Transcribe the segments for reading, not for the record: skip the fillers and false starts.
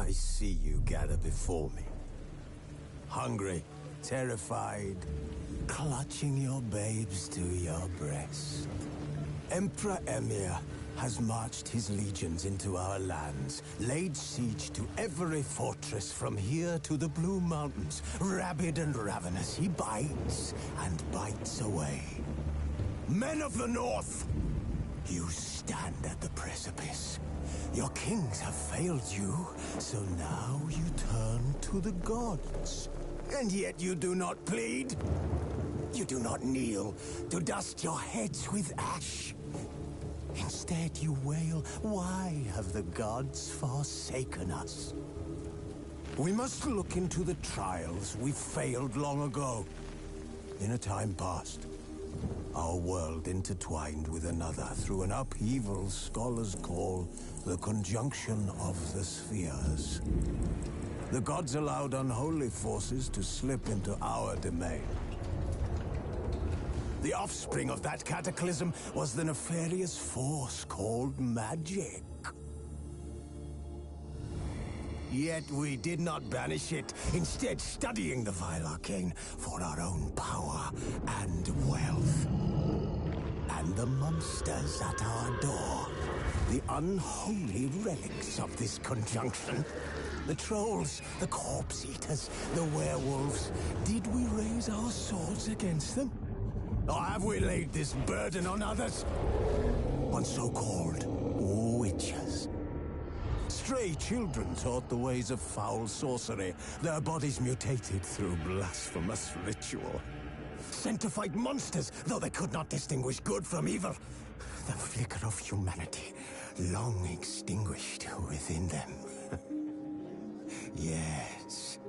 I see you gather before me. Hungry, terrified, clutching your babes to your breast. Emperor Emir has marched his legions into our lands, laid siege to every fortress from here to the Blue Mountains. Rabid and ravenous, he bites and bites away. Men of the North, you stand at the precipice. Your kings have failed you, so now you turn to the gods. And yet you do not plead. You do not kneel to dust your heads with ash. Instead you wail, why have the gods forsaken us? We must look into the trials we failed long ago. In a time past, our world intertwined with another through an upheaval scholars call the conjunction of the spheres. The gods allowed unholy forces to slip into our domain. The offspring of that cataclysm was the nefarious force called magic. Yet we did not banish it, instead studying the vile arcane for our own power and wealth. And the monsters at our door, the unholy relics of this conjunction. The trolls, the corpse eaters, the werewolves. Did we raise our swords against them? Or have we laid this burden on others? On so-called witches. Stray children taught the ways of foul sorcery, their bodies mutated through blasphemous ritual. Sent to fight monsters, though they could not distinguish good from evil. The flicker of humanity, long extinguished within them. Yes,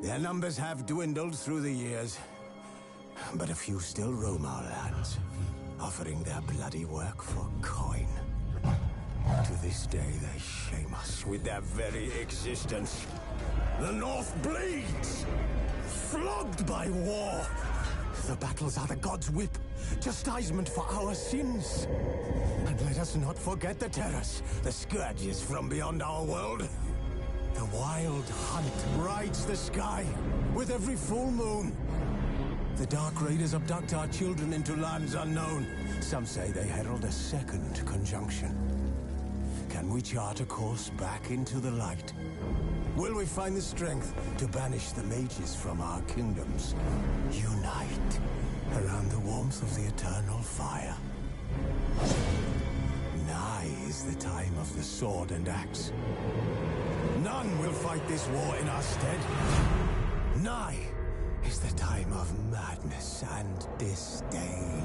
their numbers have dwindled through the years. But a few still roam our lands, offering their bloody work for coin. To this day, they shame us with their very existence. The North bleeds, flogged by war. The battles are the gods' whip, chastisement for our sins. And let us not forget the terrors, the scourges from beyond our world. The wild hunt rides the sky with every full moon. The Dark Raiders abduct our children into lands unknown. Some say they herald a second conjunction. Can we chart a course back into the light? Will we find the strength to banish the mages from our kingdoms? Unite around the warmth of the eternal fire. Nigh is the time of the sword and axe. None will fight this war in our stead. Nigh is the time of madness and disdain.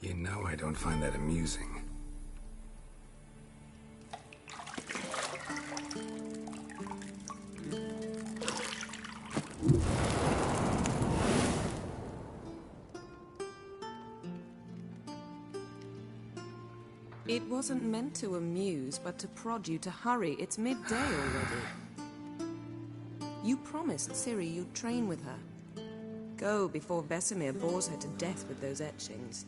You know I don't find that amusing. It wasn't meant to amuse, but to prod you to hurry. It's midday already. You promised Ciri you'd train with her. Go before Vesemir bores her to death with those etchings.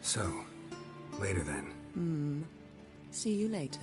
So, later then. See you later.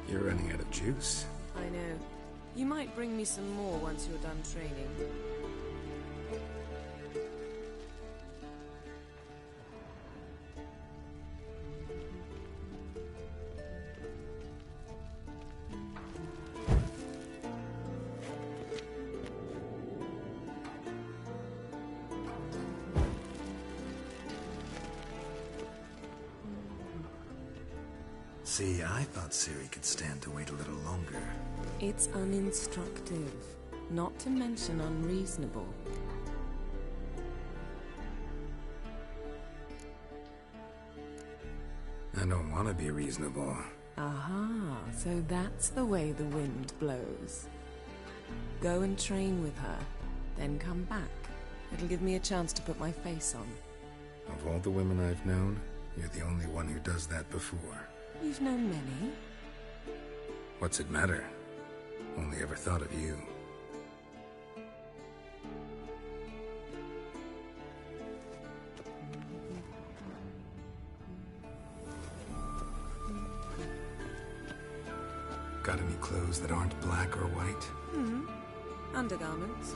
You're running out of juice. I know. You might bring me some more once you're done training. See, I thought Ciri could stand to wait a little longer. It's uninstructive, not to mention unreasonable. I don't want to be reasonable. Aha, so that's the way the wind blows. Go and train with her, then come back. It'll give me a chance to put my face on. Of all the women I've known, you're the only one who does that before. You've known many. What's it matter? Only ever thought of you. Got any clothes that aren't black or white? Undergarments.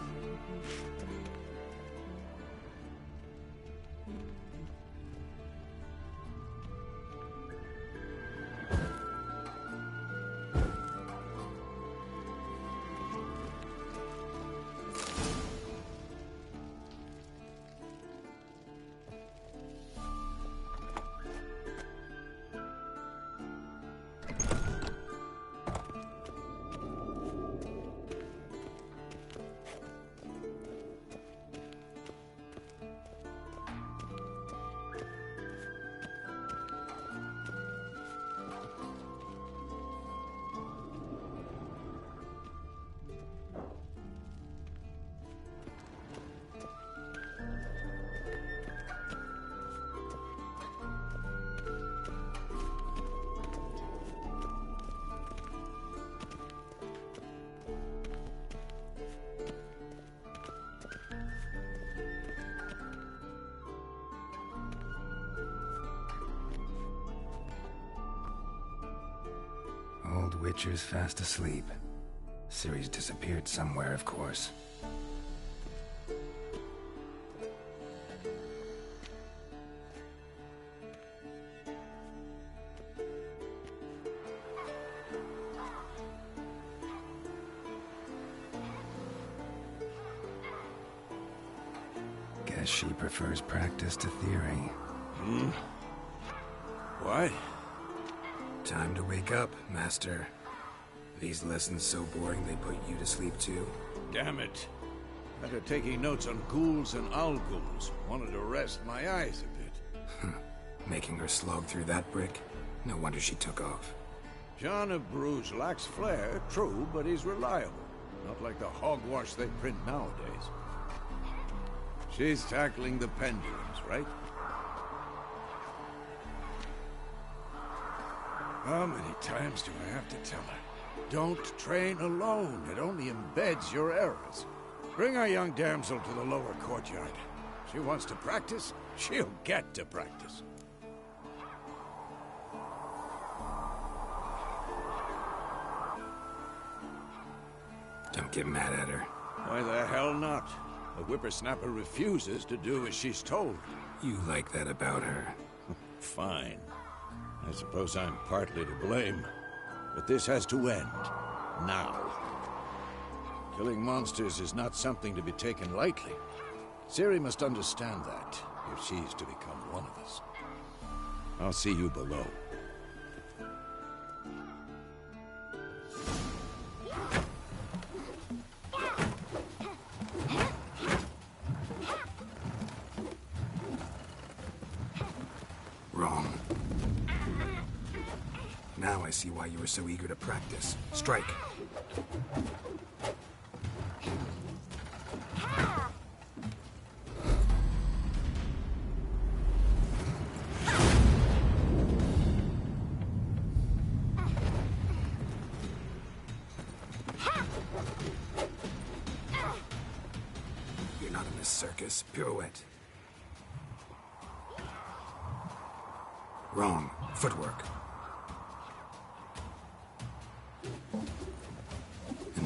Witcher's fast asleep. Ciri's disappeared somewhere, of course. Guess she prefers practice to theory. What? Time to wake up, Master. These lessons so boring they put you to sleep too? Damn it. After taking notes on ghouls and owl-ghouls, wanted to rest my eyes a bit. Making her slog through that brick? No wonder she took off. John of Bruges lacks flair, true, but he's reliable. Not like the hogwash they print nowadays. She's tackling the pendulums, right? How many times do I have to tell her? Don't train alone. It only embeds your errors. Bring our young damsel to the lower courtyard. She wants to practice, she'll get to practice. Don't get mad at her. Why the hell not? The whippersnapper refuses to do as she's told. You like that about her. Fine. I suppose I'm partly to blame. But this has to end. Now. Killing monsters is not something to be taken lightly. Ciri must understand that, if she's to become one of us. I'll see you below. Wrong. Now I see why you were so eager to practice. Strike. You're not in this circus. Pirouette. Wrong. Footwork.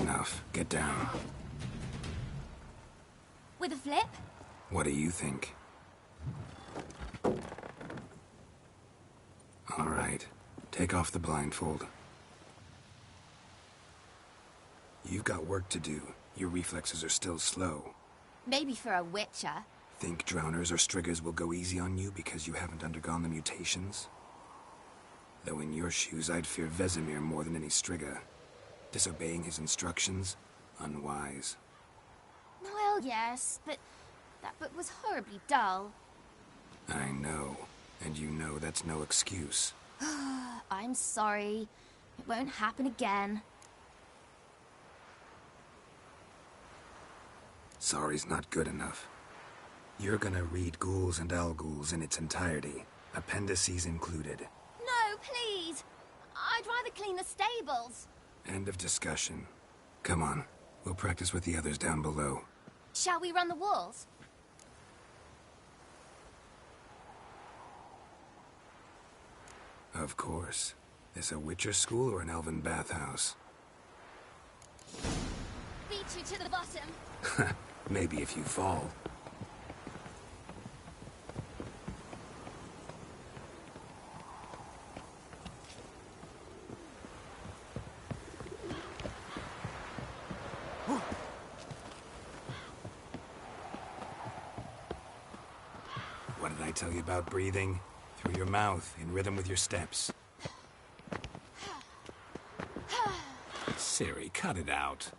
Enough. Get down. With a flip? What do you think? All right. Take off the blindfold. You've got work to do. Your reflexes are still slow. Maybe for a witcher. Think drowners or striggers will go easy on you because you haven't undergone the mutations? Though in your shoes, I'd fear Vesemir more than any strigger. Disobeying his instructions? Unwise. Well, yes, but that book was horribly dull. I know. And you know that's no excuse. I'm sorry. It won't happen again. Sorry's not good enough. You're gonna read Ghouls and Owl-Ghouls in its entirety, appendices included. No, please! I'd rather clean the stables. End of discussion. Come on, we'll practice with the others down below. Shall we run the walls? Of course. This a Witcher school or an elven bathhouse? Beat you to the bottom. Maybe if you fall. What did I tell you about breathing? Through your mouth, in rhythm with your steps. Ciri, cut it out.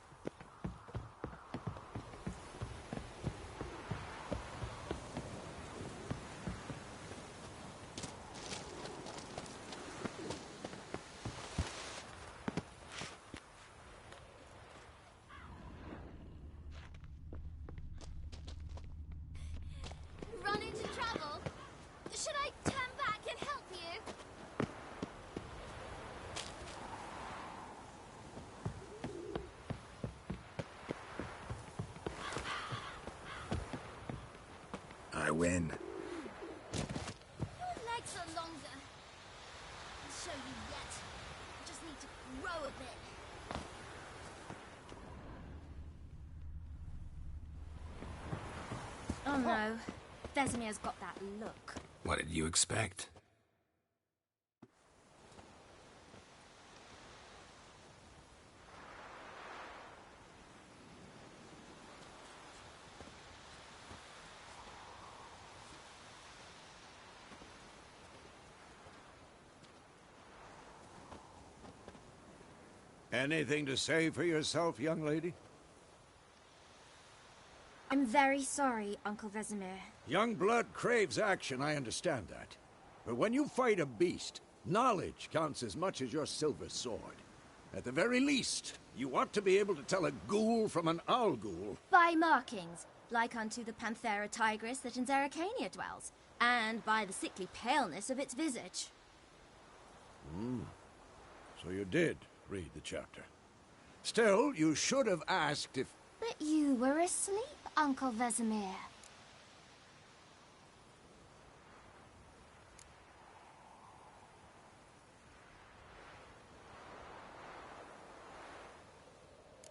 Run into trouble? Should I turn back and help you? I win. Your legs are longer. I'll show you yet. I just need to grow a bit. Oh no, Vesemir's got that look. What did you expect? Anything to say for yourself, young lady? I'm very sorry, Uncle Vesemir. Young blood craves action, I understand that. But when you fight a beast, knowledge counts as much as your silver sword. At the very least, you ought to be able to tell a ghoul from an owl ghoul. By markings, like unto the Panthera tigris that in Zeracania dwells, and by the sickly paleness of its visage. So you did read the chapter. Still, you should have asked if... But you were asleep, Uncle Vesemir.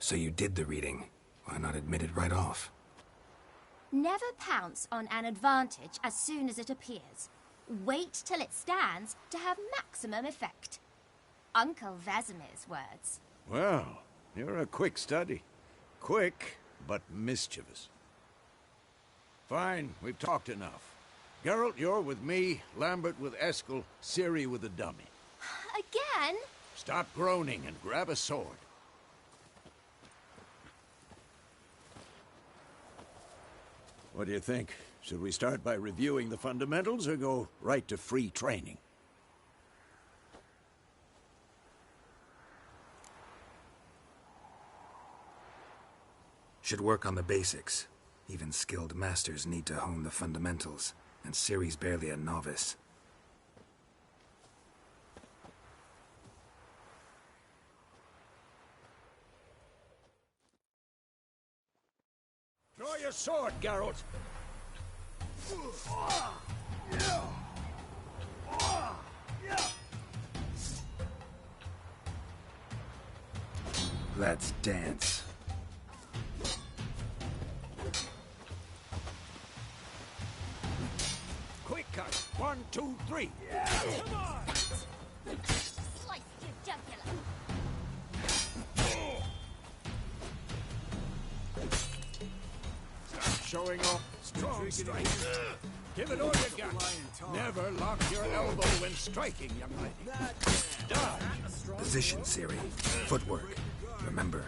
So you did the reading. Why not admit it right off? Never pounce on an advantage as soon as it appears. Wait till it stands to have maximum effect. Uncle Vesemir's words. Well, you're a quick study. Quick, but mischievous. Fine, we've talked enough. Geralt, you're with me, Lambert with Eskel, Ciri with the dummy. Again? Stop groaning and grab a sword. What do you think? Should we start by reviewing the fundamentals or go right to free training? Should work on the basics. Even skilled masters need to hone the fundamentals, and Ciri's barely a novice. Draw your sword, Geralt! Let's dance. Quick cut! 1, 2, 3! Come on! Slice your jugular. Stop showing off strong strike. Give it all you got. Never lock your elbow when striking, young lady. Dodge. Position, Ciri. Footwork. Remember.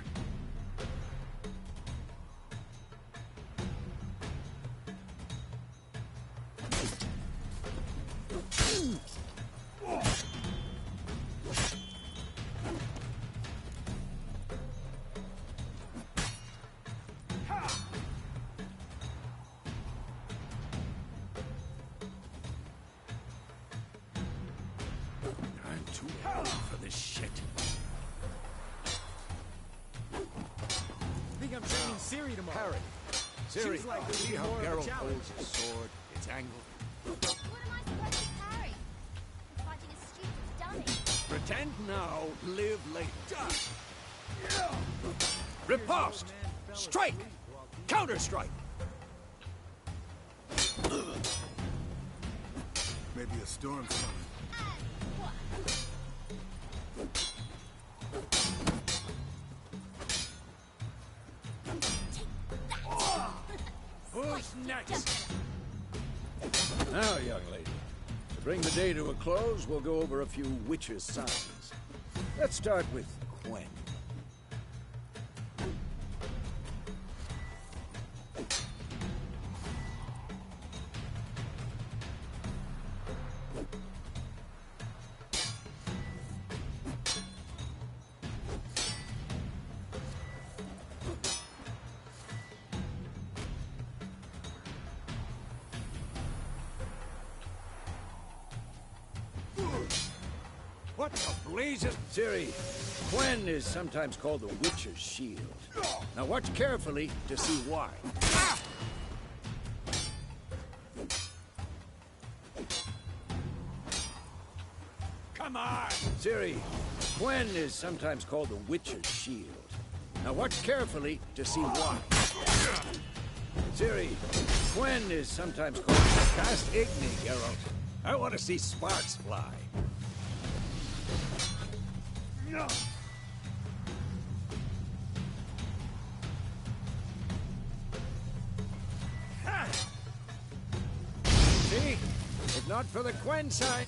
I'm too old for this shit. I think I'm training Ciri tomorrow. Harry. Ciri, She's likely to see be how more of a Geralt challenge. holds his sword, its angle. What am I supposed to carry? I'm fighting a stupid dummy. Pretend now, live later. Riposte! Strike! Counter-strike! Maybe a storm's coming. Who's next? Now, young lady, to bring the day to a close, we'll go over a few witches' signs. Let's start with Quen. What the blazes? Ciri, Quen is sometimes called the Witcher's Shield. Now watch carefully to see why. Come on! Ciri, Gwen is sometimes called the Witcher's Shield. Now watch carefully to see why. Ciri, Gwen is sometimes called Cast Igni, Geralt. I want to see sparks fly. No. See? If not for the Gwen side.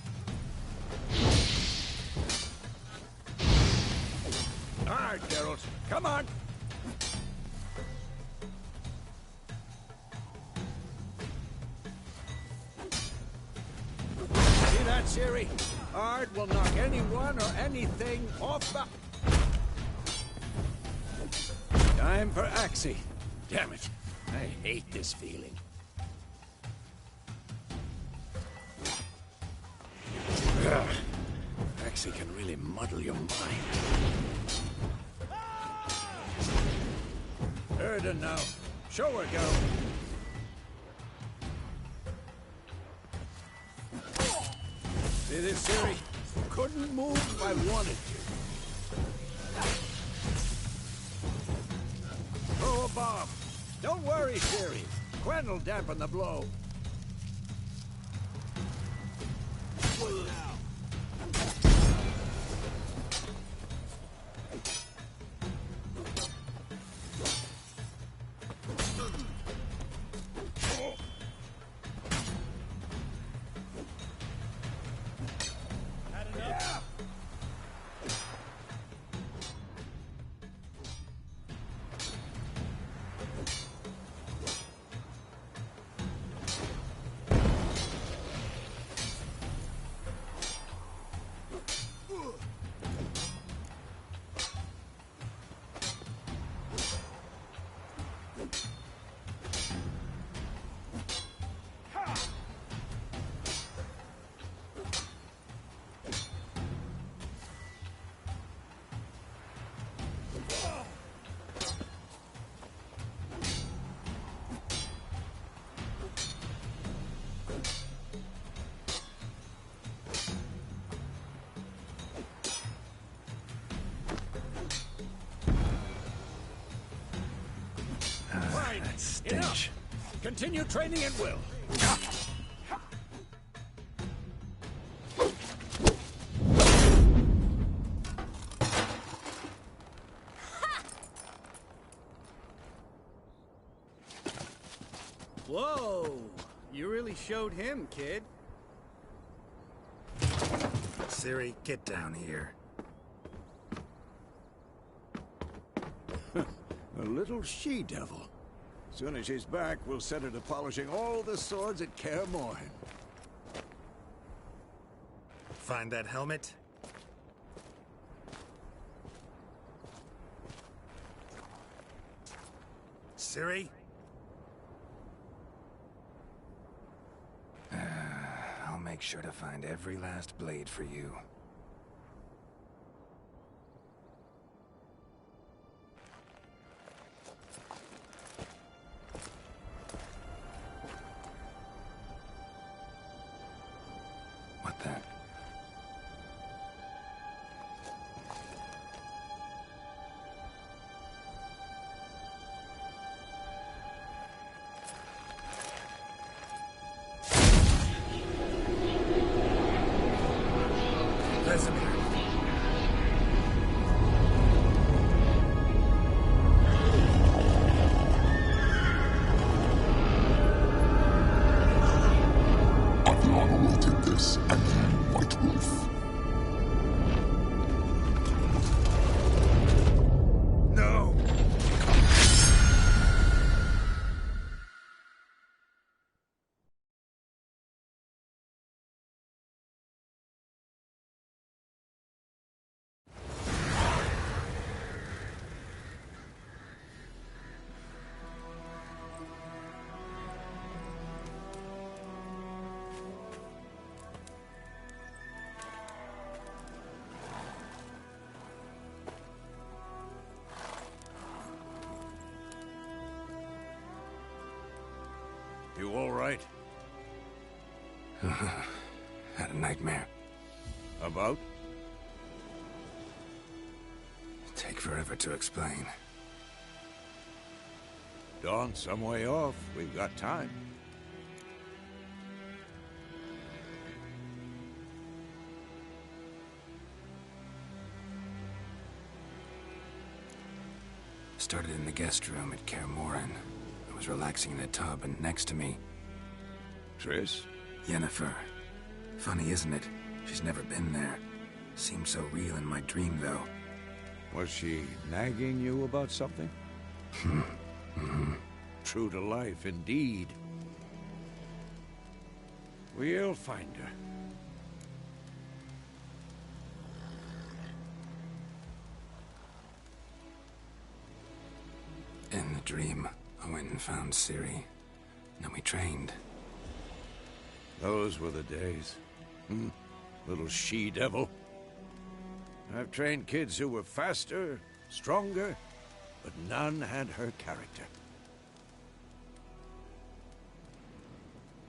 All right, Geralt. Come on. See that, Ciri? Ard will knock anyone or anything off the... Time for Axie. Damn it. I hate this feeling. Ugh. Axie can really muddle your mind. Erden now. Show her go. See this, Ciri? Couldn't move if I wanted to. Throw a bomb. Don't worry, Ciri. Gwen will dampen the blow. Enough. Continue training at will. Whoa! You really showed him, kid. Ciri, get down here. A little she-devil. Soon as she's back, we'll set her to polishing all the swords at Kaer Morhen. Find that helmet? Ciri? I'll make sure to find every last blade for you. What then? You all right? Had a nightmare. About? Take forever to explain. Dawn's some way off. We've got time. Started in the guest room at Kaer Morhen. I was relaxing in a tub, and next to me... Triss? Yennefer. Funny, isn't it? She's never been there. Seemed so real in my dream, though. Was she nagging you about something? True to life, indeed. We'll find her. In the dream, I went and found Ciri. Then we trained. Those were the days. Little she-devil. I've trained kids who were faster, stronger, but none had her character.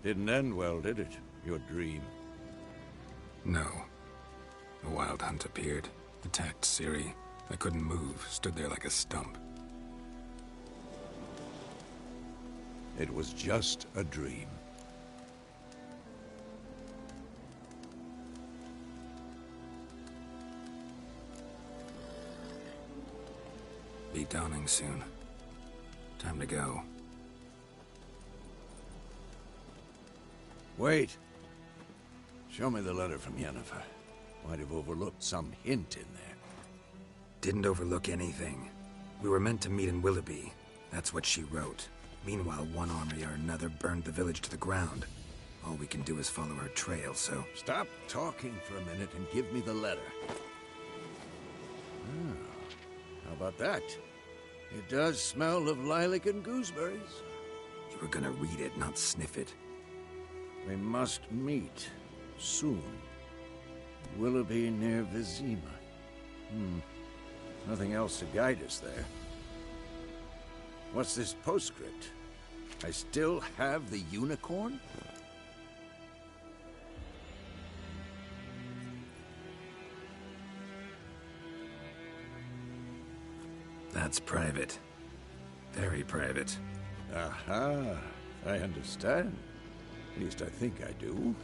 Didn't end well, did it? Your dream? No. A wild hunt appeared, attacked Ciri. I couldn't move, stood there like a stump. It was just a dream. Be dawning soon. Time to go. Wait. Show me the letter from Yennefer. Might have overlooked some hint in there. Didn't overlook anything. We were meant to meet in Willoughby. That's what she wrote. Meanwhile, one army or another burned the village to the ground. All we can do is follow her trail, so... Stop talking for a minute and give me the letter. How about that? It does smell of lilac and gooseberries. You were gonna read it, not sniff it. We must meet soon. Willoughby near Vizima. Nothing else to guide us there. What's this postscript? I still have the unicorn? That's private. Very private. Aha, I understand. At least I think I do.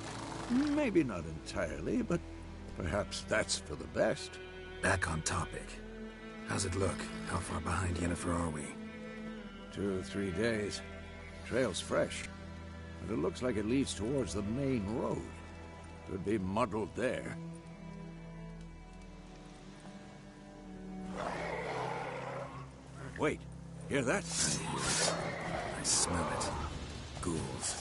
Maybe not entirely, but perhaps that's for the best. Back on topic. How's it look? How far behind Yennefer are we? 2 or 3 days. Trail's fresh, but it looks like it leads towards the main road. Could be muddled there. Wait, hear that? I hear it. I smell it. Ghouls.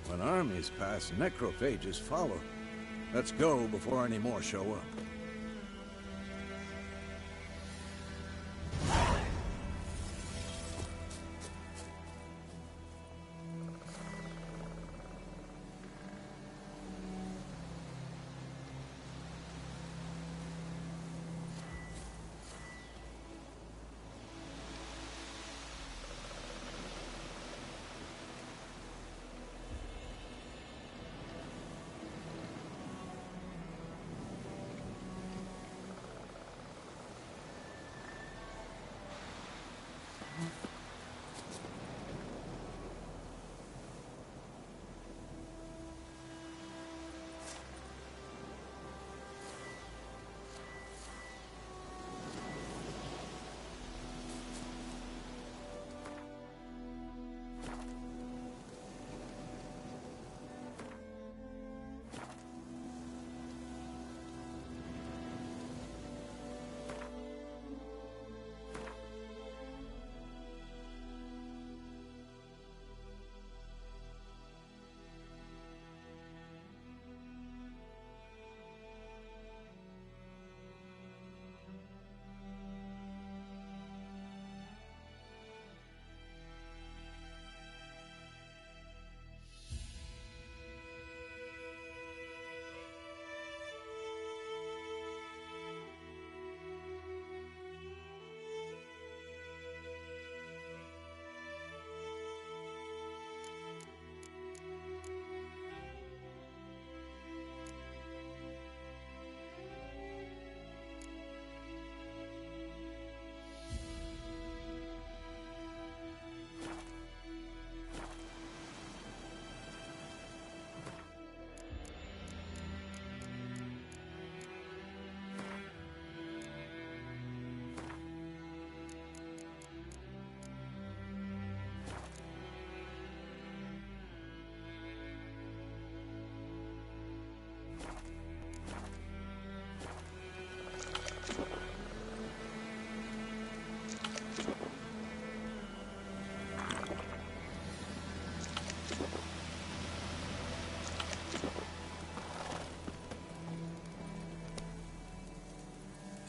When armies pass, necrophages follow. Let's go before any more show up.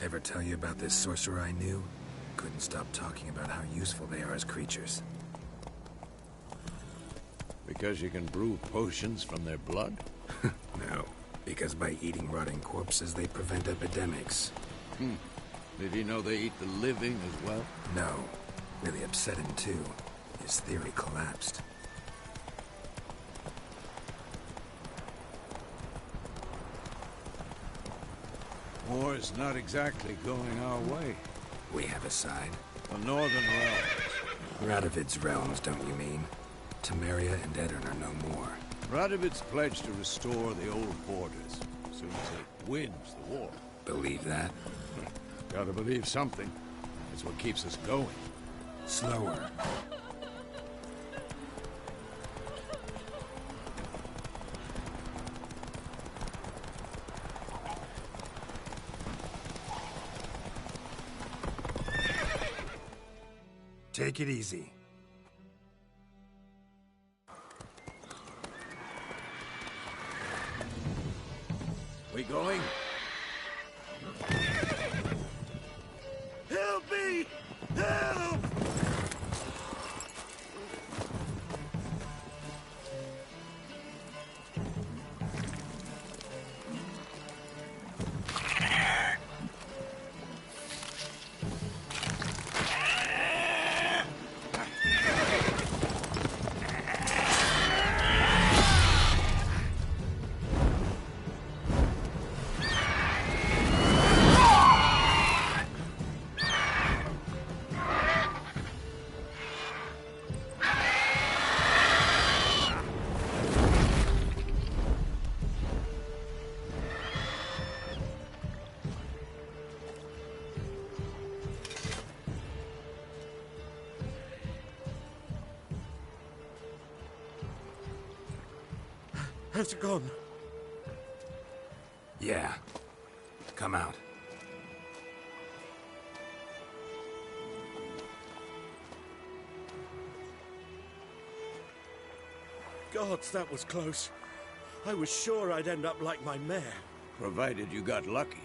Ever tell you about this sorcerer I knew? Couldn't stop talking about how useful they are as creatures. Because you can brew potions from their blood? No, because by eating rotting corpses, they prevent epidemics. Did you know they eat the living as well? No. Really upset him, too. His theory collapsed. War's not exactly going our way. We have a side. The Northern Realms. Radovid's realms, don't you mean? Temeria and Edirn are no more. Radovid's pledged to restore the old borders as soon as it wins the war. Believe that? Gotta believe something. That's what keeps us going. Slower. Take it easy. We going? Help me! Help! Has it gone? Yeah. Come out. Gods, that was close. I was sure I'd end up like my mare. Provided you got lucky.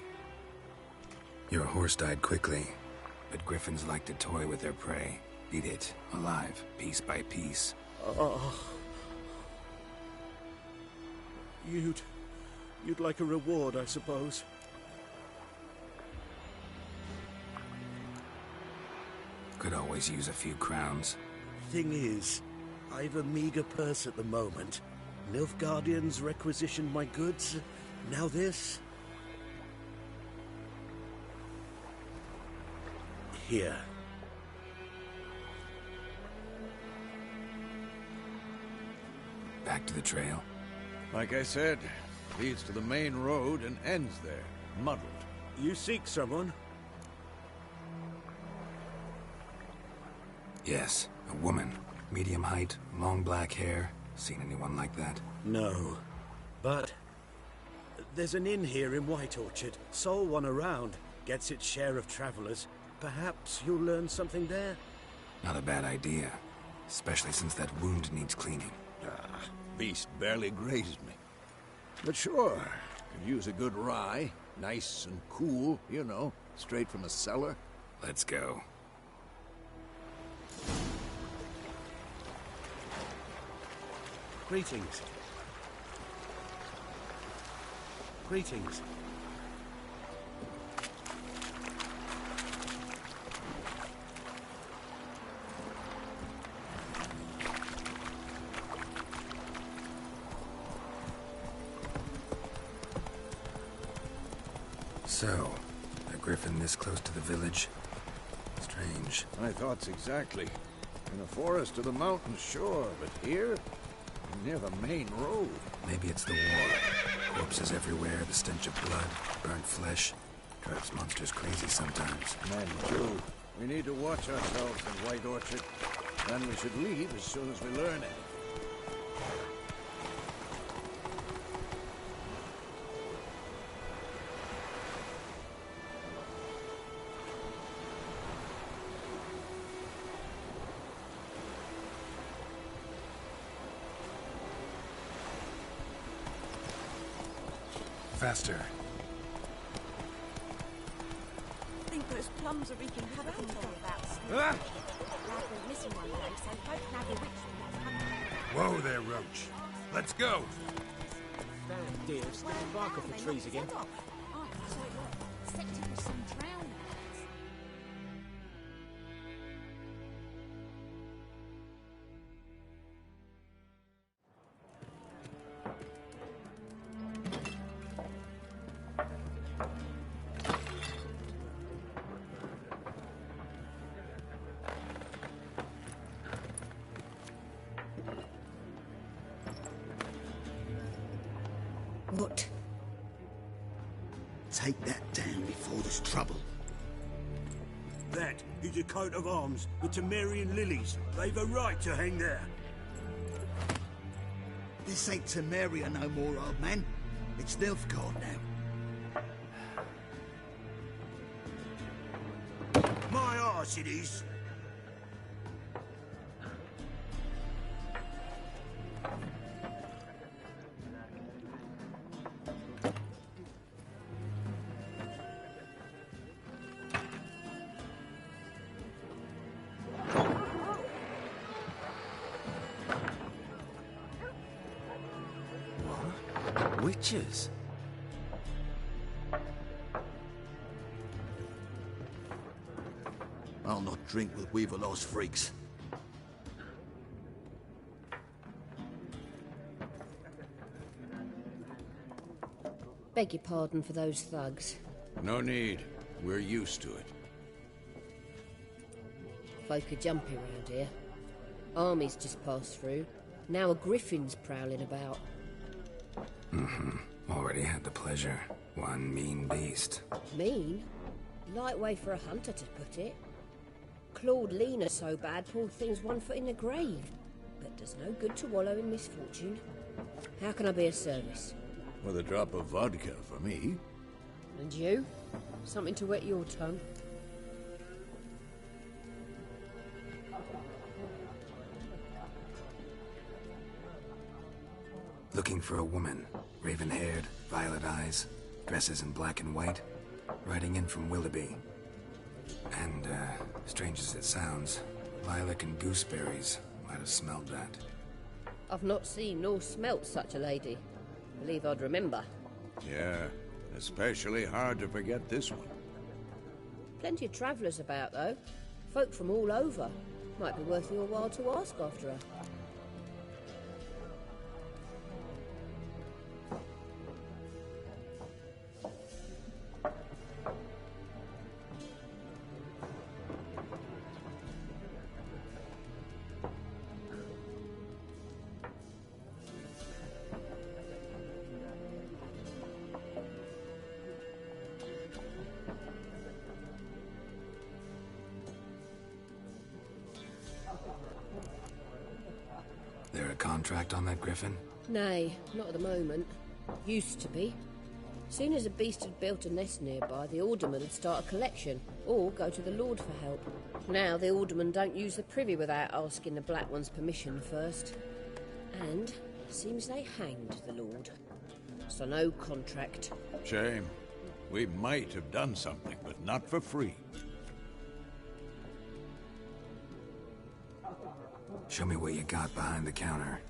Your horse died quickly, but griffins like to toy with their prey. Eat it, alive, piece by piece. Oh. You'd like a reward, I suppose. Could always use a few crowns. Thing is, I've a meager purse at the moment. Nilfgaardians requisitioned my goods. Now this. Here. Back to the trail. Like I said, leads to the main road and ends there, muddled. You seek someone? Yes, a woman. Medium height, long black hair. Seen anyone like that? No. But there's an inn here in White Orchard. Sole one around. Gets its share of travelers. Perhaps you'll learn something there? Not a bad idea. Especially since that wound needs cleaning. Beast barely grazed me. But sure, could use a good rye. Nice and cool, you know, straight from a cellar. Let's go. Greetings. Greetings. So, a griffin this close to the village? Strange. My thoughts exactly. In the forest or the mountains, sure, but here? Near the main road. Maybe it's the war. Corpses everywhere, the stench of blood, burnt flesh. Drives monsters crazy sometimes. Men too. We need to watch ourselves in White Orchard. And we should leave as soon as we learn anything. Faster. Those plums are reaping havoc in the about. Ah! Lad went missing one day, so folk now bewitched. Whoa there, Roach. Let's go. Damn deer, stick the bark off the trees again. Oh, so it was. Except it was some drowning. What? Take that down before there's trouble. That is a coat of arms, the Temerian lilies. They've a right to hang there. This ain't Temeria no more, old man. It's Nilfgaard now. My arse it is. Witches? I'll not drink with Weaverlaw's freaks. Beg your pardon for those thugs. No need. We're used to it. Folk are jumpy round here. Armies just passed through. Now a Griffin's prowling about. Already had the pleasure. One mean beast. Mean? Light way for a hunter to put it. Clawed Lena so bad, poor thing's 1 foot in the grave. But does no good to wallow in misfortune. How can I be of service? With a drop of vodka for me. And you? Something to wet your tongue? Looking for a woman. Raven-haired, violet eyes, dresses in black and white. Riding in from Willoughby. And, strange as it sounds, lilac and gooseberries might have smelled that. I've not seen nor smelt such a lady. Believe I'd remember. Yeah, especially hard to forget this one. Plenty of travellers about, though. Folk from all over. Might be worth your while to ask after her. There a contract on that Griffin? Nay, not at the moment. Used to be. Soon as a beast had built a nest nearby, the alderman would start a collection, or go to the Lord for help. Now the alderman don't use the privy without asking the Black One's permission first. And seems they hanged the Lord. So no contract. Shame. We might have done something, but not for free. Show me what you got behind the counter.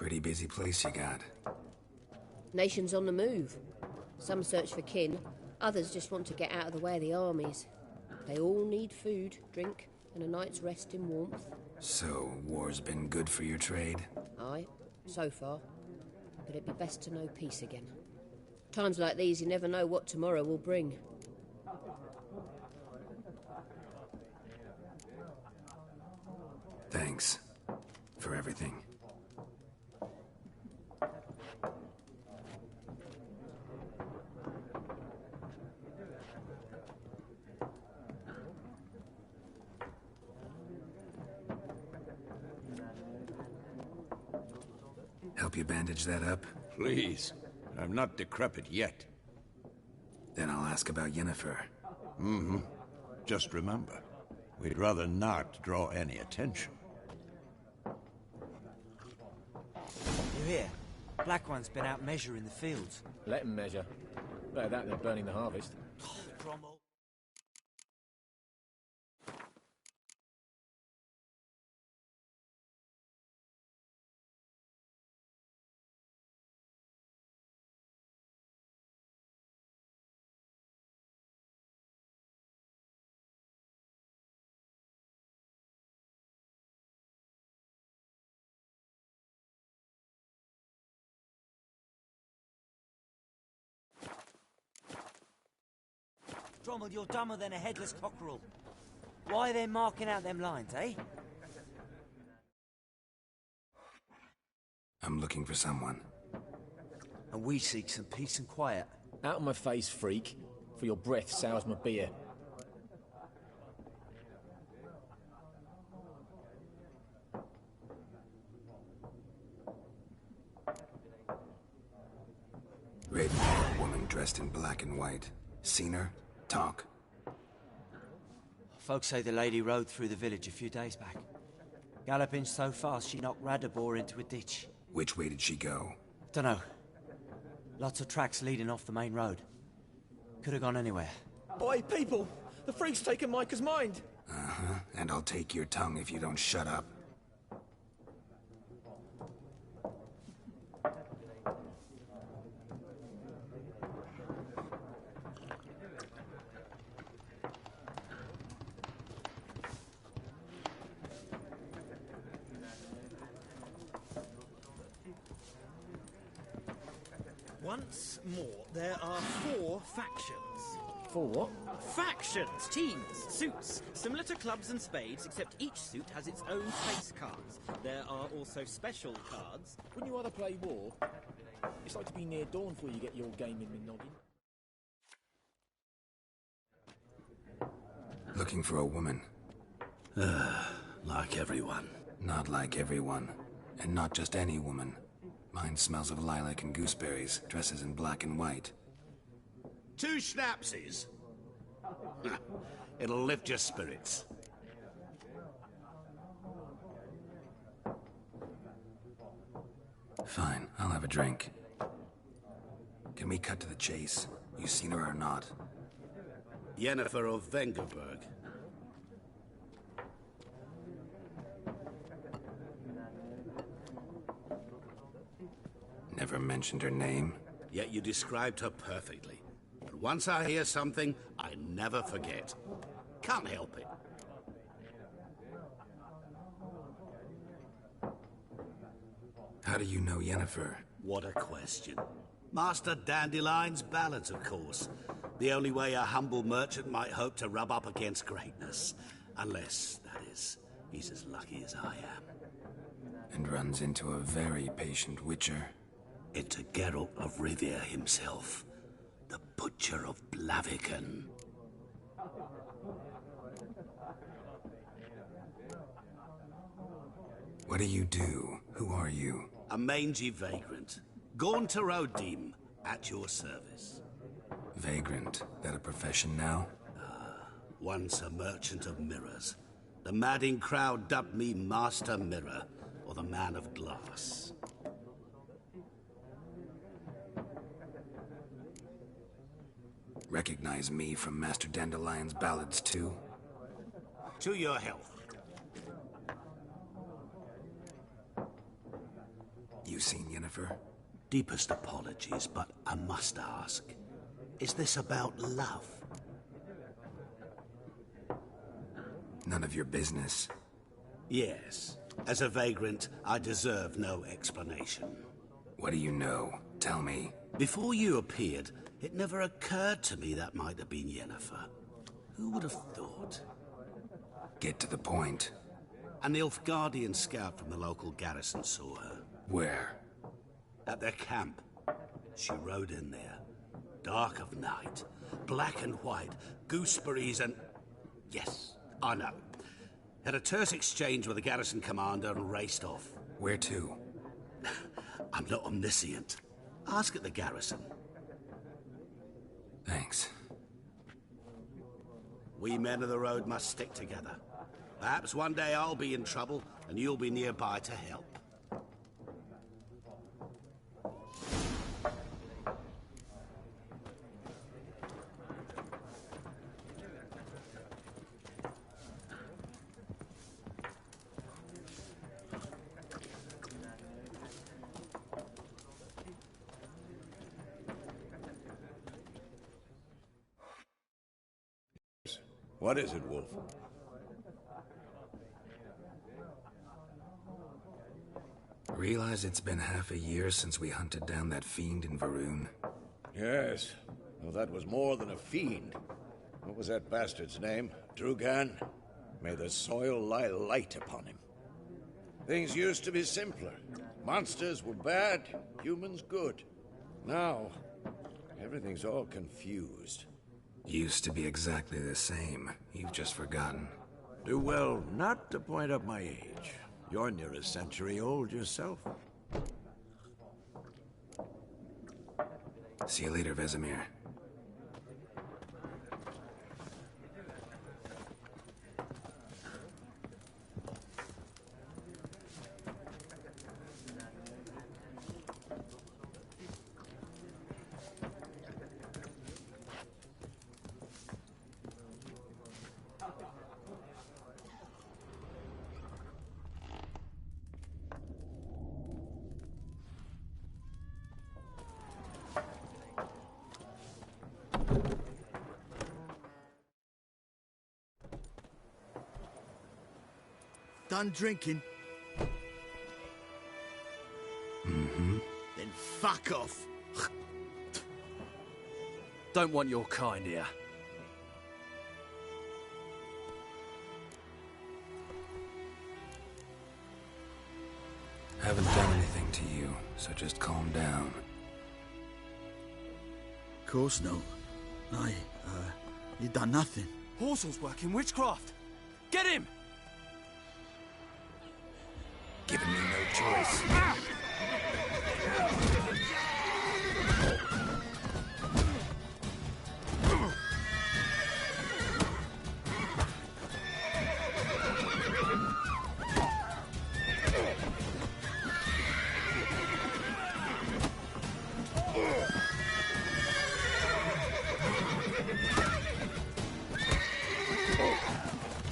Pretty busy place you got. Nations on the move. Some search for kin, others just want to get out of the way of the armies. They all need food, drink, and a night's rest in warmth. So, war's been good for your trade? Aye, so far. But it'd be best to know peace again. Times like these, you never know what tomorrow will bring. Thanks for everything. Help you bandage that up? Please. I'm not decrepit yet. Then I'll ask about Yennefer. Mm-hmm. Just remember, we'd rather not draw any attention. You hear? Black One's been out measuring the fields. Let him measure. Better that than burning the harvest. Drommel, you're dumber than a headless cockerel. Why are they marking out them lines, eh? I'm looking for someone. And we seek some peace and quiet. Out of my face, freak. For your breath sours my beer. Red-haired woman dressed in black and white. Seen her? Talk. Folks say the lady rode through the village a few days back. Galloping so fast she knocked Radabor into a ditch. Which way did she go? Dunno. Lots of tracks leading off the main road. Could have gone anywhere. Oi, people! The freak's taken Micah's mind! Uh-huh. And I'll take your tongue if you don't shut up. Once more, there are 4 factions. 4 what? Factions! Teams, suits, similar to clubs and spades, except each suit has its own face cards. There are also special cards. Wouldn't you rather play war? It's like to be near dawn before you get your game in with noggin. Looking for a woman. Like everyone. Not like everyone. And not just any woman. Mine smells of lilac and gooseberries, dresses in black and white. 2 schnapsies. It'll lift your spirits. Fine, I'll have a drink. Can we cut to the chase? You seen her or not? Yennefer of Vengerberg. Never mentioned her name. Yet you described her perfectly. And once I hear something, I never forget. Can't help it. How do you know Yennefer? What a question. Master Dandelion's ballads, of course. The only way a humble merchant might hope to rub up against greatness. Unless, that is, he's as lucky as I am. And runs into a very patient witcher. Into Geralt of Rivia himself. The Butcher of Blaviken. What do you do? Who are you? A mangy vagrant. Gone to Rodim, at your service. Vagrant? That a profession now? Once a merchant of mirrors. The madding crowd dubbed me Master Mirror, or the Man of Glass. Recognize me from Master Dandelion's ballads too? To your health. You seen Yennefer? Deepest apologies, but I must ask. Is this about love? None of your business. Yes. As a vagrant, I deserve no explanation. What do you know? Tell me. Before you appeared, it never occurred to me that might have been Yennefer. Who would have thought? Get to the point. An Nilfgaardian scout from the local garrison saw her. Where? At their camp. She rode in there. Dark of night. Black and white. Gooseberries and... Yes, I know. Had a terse exchange with the garrison commander and raced off. Where to? I'm not omniscient. Ask at the garrison. Thanks. We men of the road must stick together. Perhaps one day I'll be in trouble and you'll be nearby to help. What is it, Wolf? Realize it's been half a year since we hunted down that fiend in Varun? Yes. Well, that was more than a fiend. What was that bastard's name? Drugan? May the soil lie light upon him. Things used to be simpler. Monsters were bad, humans good. Now, everything's all confused. Used to be exactly the same. You've just forgotten. Do well not to point up my age. You're near a century old yourself. See you later, Vesemir. Done drinking? Mm-hmm. Then fuck off. Don't want your kind here. Haven't done anything to you, so just calm down. Of course not. You done nothing. Horsel's working witchcraft. Get him! Giving me no choice.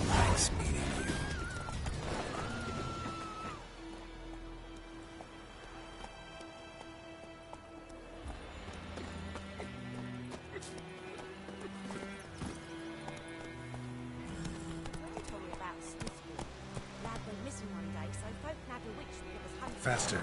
Nice meeting you. Faster.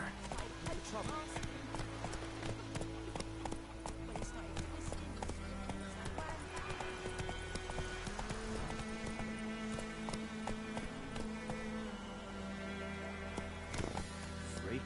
Freak.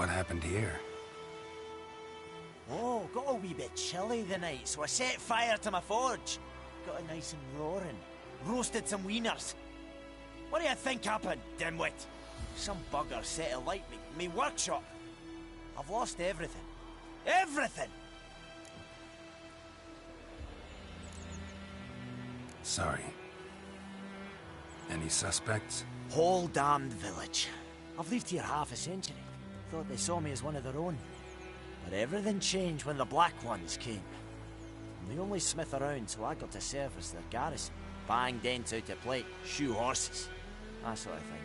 What happened here? Oh, got a wee bit chilly the night, so I set fire to my forge. Got it nice and roaring. Roasted some wieners. What do you think happened, dimwit? Some bugger set alight me workshop. I've lost everything. Everything! Sorry. Any suspects? Whole damned village. I've lived here half a century. Thought they saw me as one of their own. But everything changed when the Black Ones came. I'm the only smith around, so I got to serve as their garrison. Bang dents out of plate, shoe horses, that sort of thing.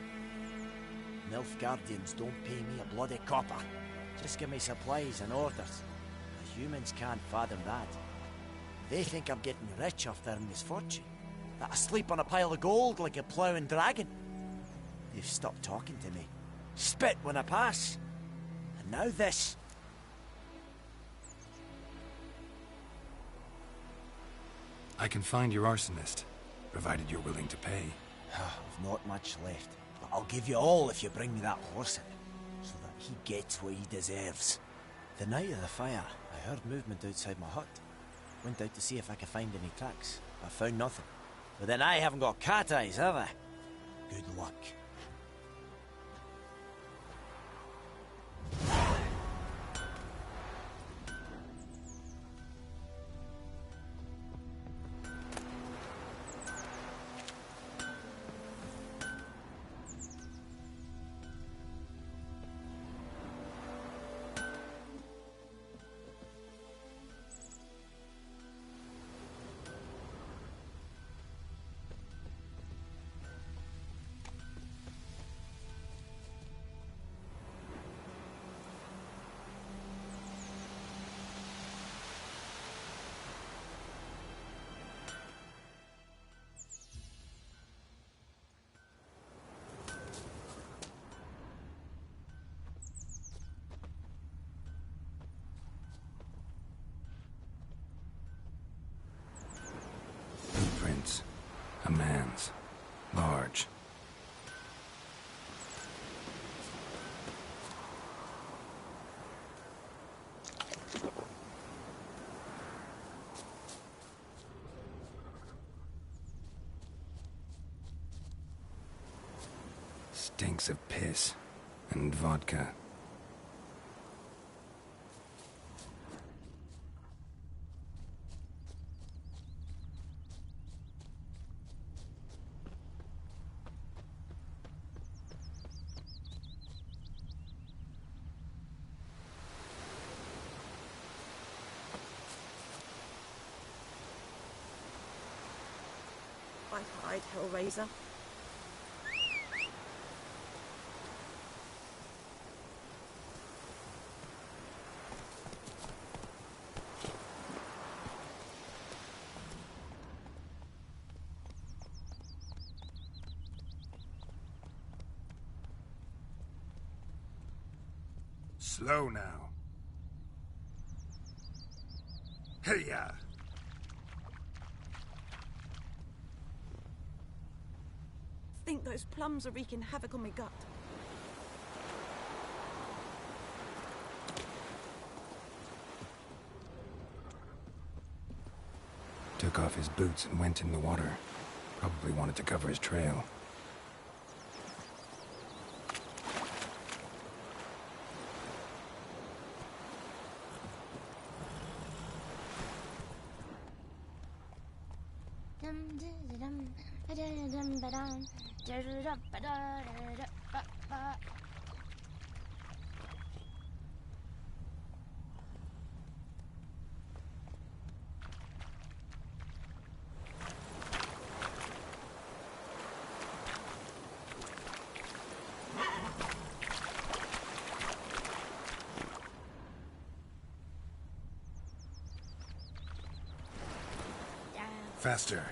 Nilfgaardians don't pay me a bloody copper. Just give me supplies and orders. The humans can't fathom that. They think I'm getting rich off their misfortune. That I sleep on a pile of gold like a ploughing dragon. They've stopped talking to me. Spit when I pass. And now this. I can find your arsonist, provided you're willing to pay. I've not much left, but I'll give you all if you bring me that horse in, so that he gets what he deserves. The night of the fire, I heard movement outside my hut. Went out to see if I could find any tracks. I found nothing. But then I haven't got cat eyes, have I? Good luck. Footprints. A man's. Large. Stinks of piss and vodka. Hide, Hellraiser. Slow now. Hey-ya! Think those plums are wreaking havoc on my gut. Took off his boots and went in the water. Probably wanted to cover his trail. Faster.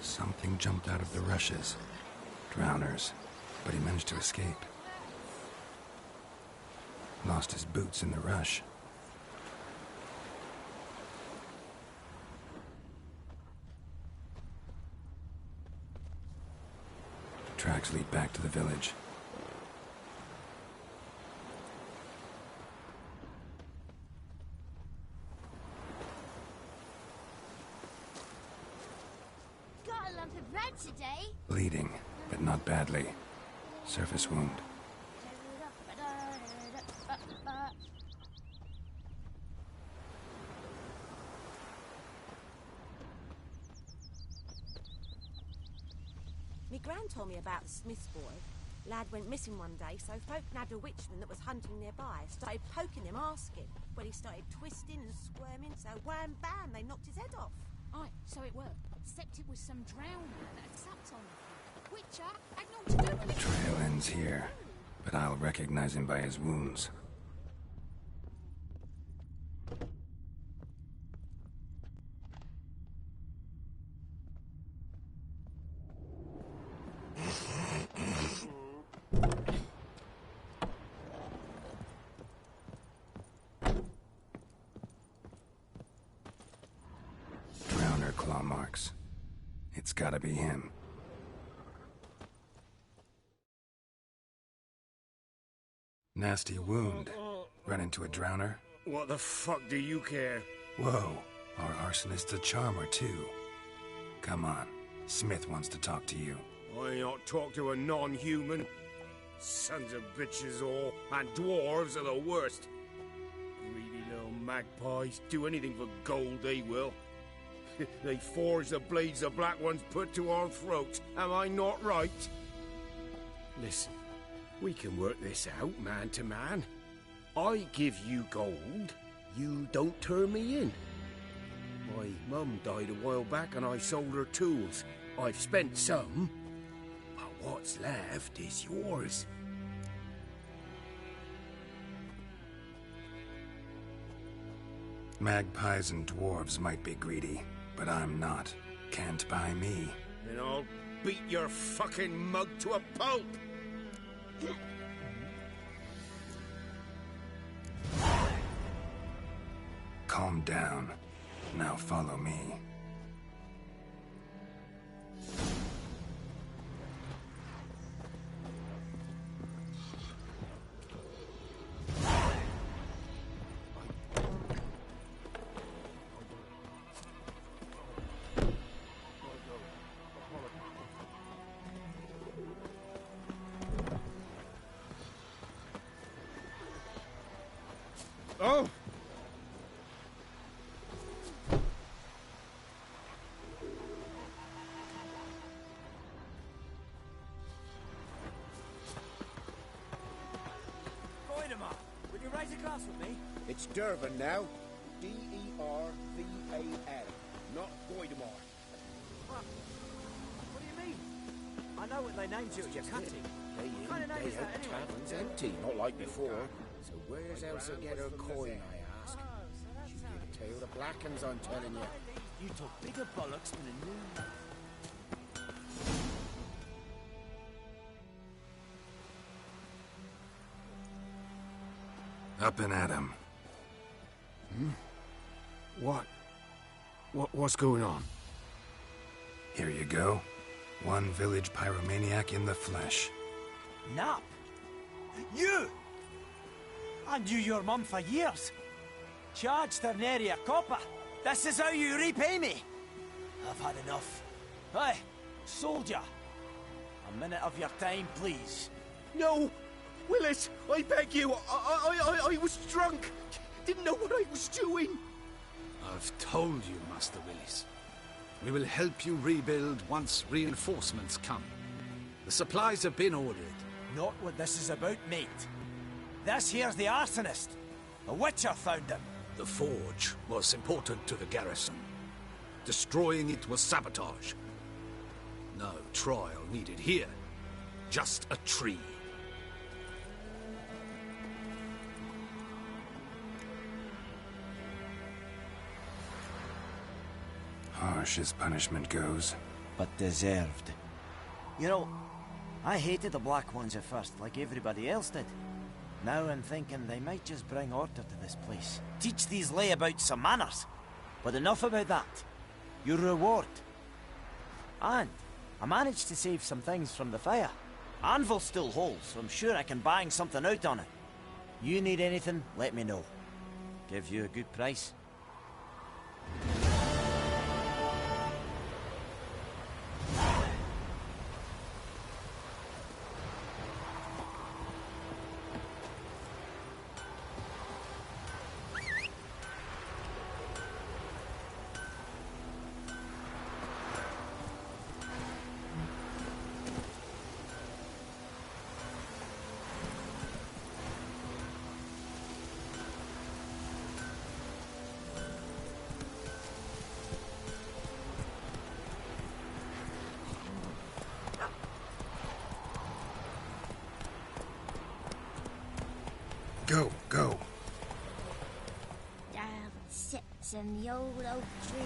Something jumped out of the rushes. Drowners. But he managed to escape. Lost his boots in the rush. tracks lead back to the village. Got a lump of bread today. Bleeding, but not badly. Surface wound. Me gran told me about the Smith's boy. Lad went missing one day, so folk nabbed a witchman that was hunting nearby. Started poking him, asking. Well, he started twisting and squirming, so wham bam, they knocked his head off. Aye, so it worked. Except it was some drowner that had supped on him. Witcher had naught to do with it. Trail ends here, but I'll recognize him by his wounds. Drowner claw marks. It's gotta be him. Nasty wound. Run into a drowner? What the fuck do you care? Whoa, our arsonist's a charmer too. Come on, Smith wants to talk to you. I ain't not talk to a non-human. Sons of bitches all, and dwarves are the worst. Greedy little magpies, do anything for gold they will. They forge the blades the black ones put to our throats, am I not right? Listen, we can work this out man to man. I give you gold, you don't turn me in. My mum died a while back and I sold her tools. I've spent some, but what's left is yours. Magpies and dwarves might be greedy, but I'm not. Can't buy me. Then I'll beat your fucking mug to a pulp! Calm down. Now follow me. Oh! Would you raise a glass with me? It's Durban now. D-E-R-V-A-N. Not Goidemar. What do you mean? I know what they named you at your cutting. Day in, What kind of name day is that out, anyway? tavern's empty, not like before. So where's Elsa get her coin, I ask? She's here to tell the black uns, I'm telling you. You talk bigger bollocks than a new... Up and at him. What's going on? Here you go. One village pyromaniac in the flesh. Nap? You! I knew your mum for years. Charged her nary a copper. This is how you repay me. I've had enough. Hey, soldier. A minute of your time, please. No! Willis, I beg you, I was drunk. Didn't know what I was doing. I've told you, Master Willis. We will help you rebuild once reinforcements come. The supplies have been ordered. Not what this is about, mate. This here's the arsonist. A witcher found him. The forge was important to the garrison. Destroying it was sabotage. No trial needed here. Just a tree. Harsh as punishment goes. But deserved. You know, I hated the Black Ones at first, like everybody else did. Now I'm thinking they might just bring order to this place. Teach these layabouts some manners. But enough about that. Your reward. And I managed to save some things from the fire. Anvil still holds, so I'm sure I can bang something out on it. You need anything, let me know. Give you a good price. Go, go. Down sits in the old oak tree.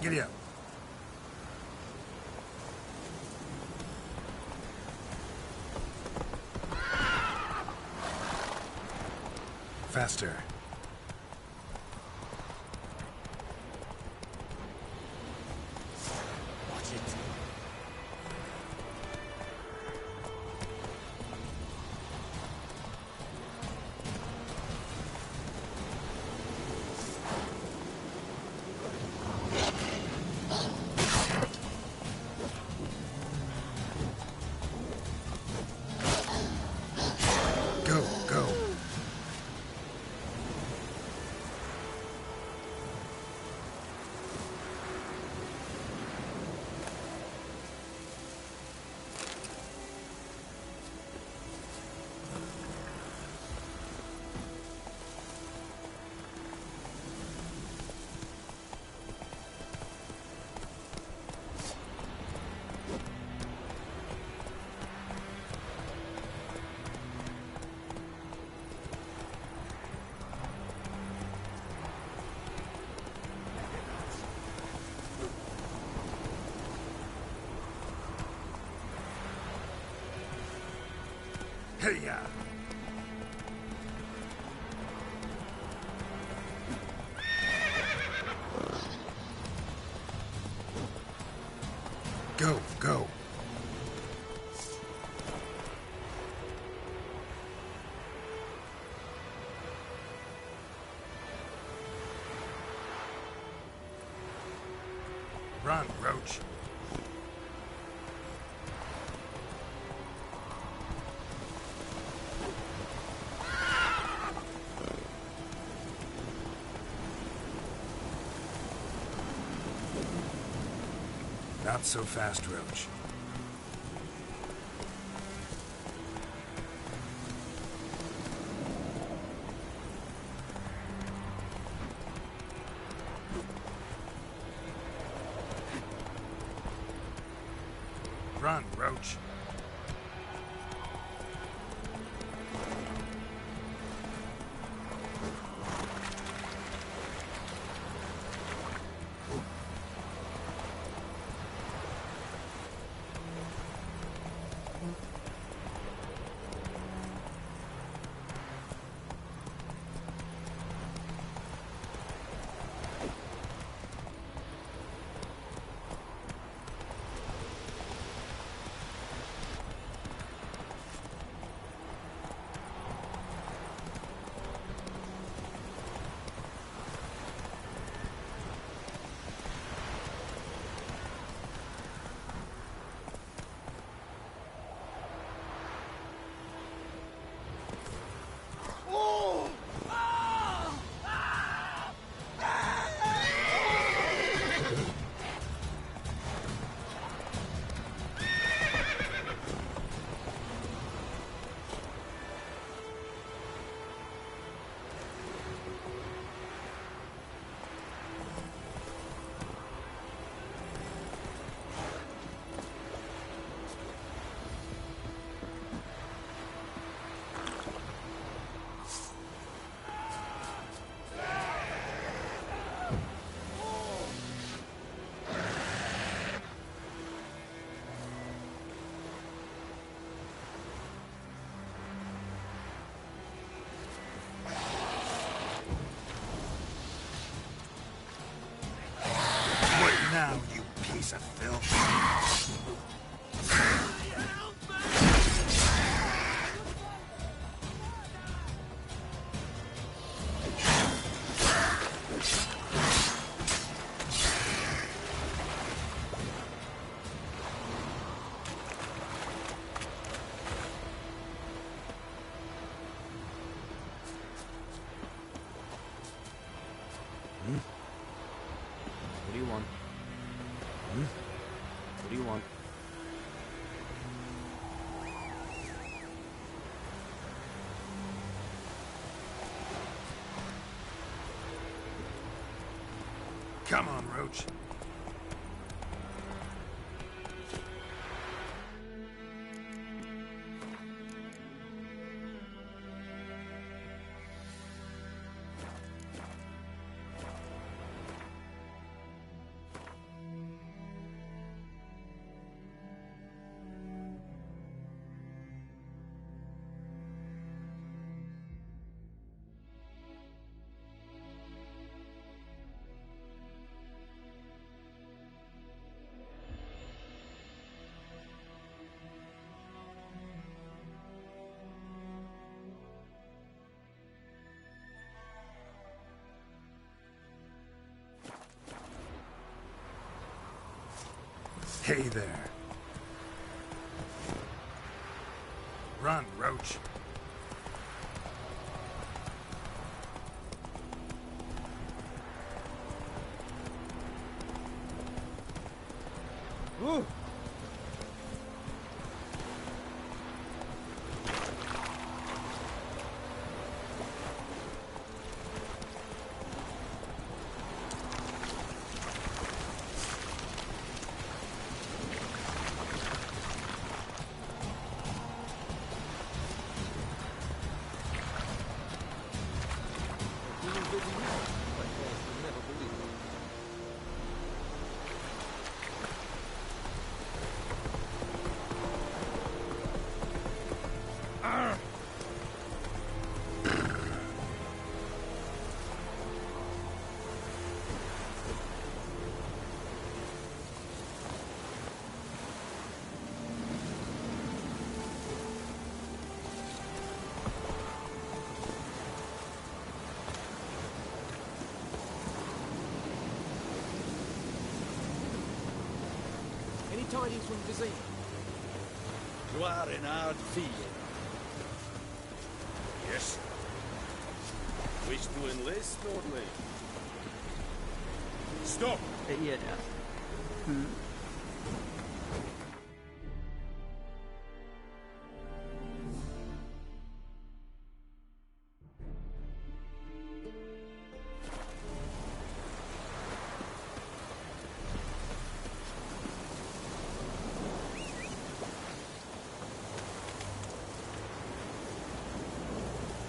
Giddy up. Faster. Watch it. Go, go. Hey-ya! Go, go. Run, Roach. Not so fast, Roach. Run, Roach. now, you piece of filth. What do you want? What do you want? Come on, Roach. Hey there. Run, Roach. Woo! Tidings from Griffin. You are in hard field. Yes. Wish to enlist, Nordley? Stop! Yeah.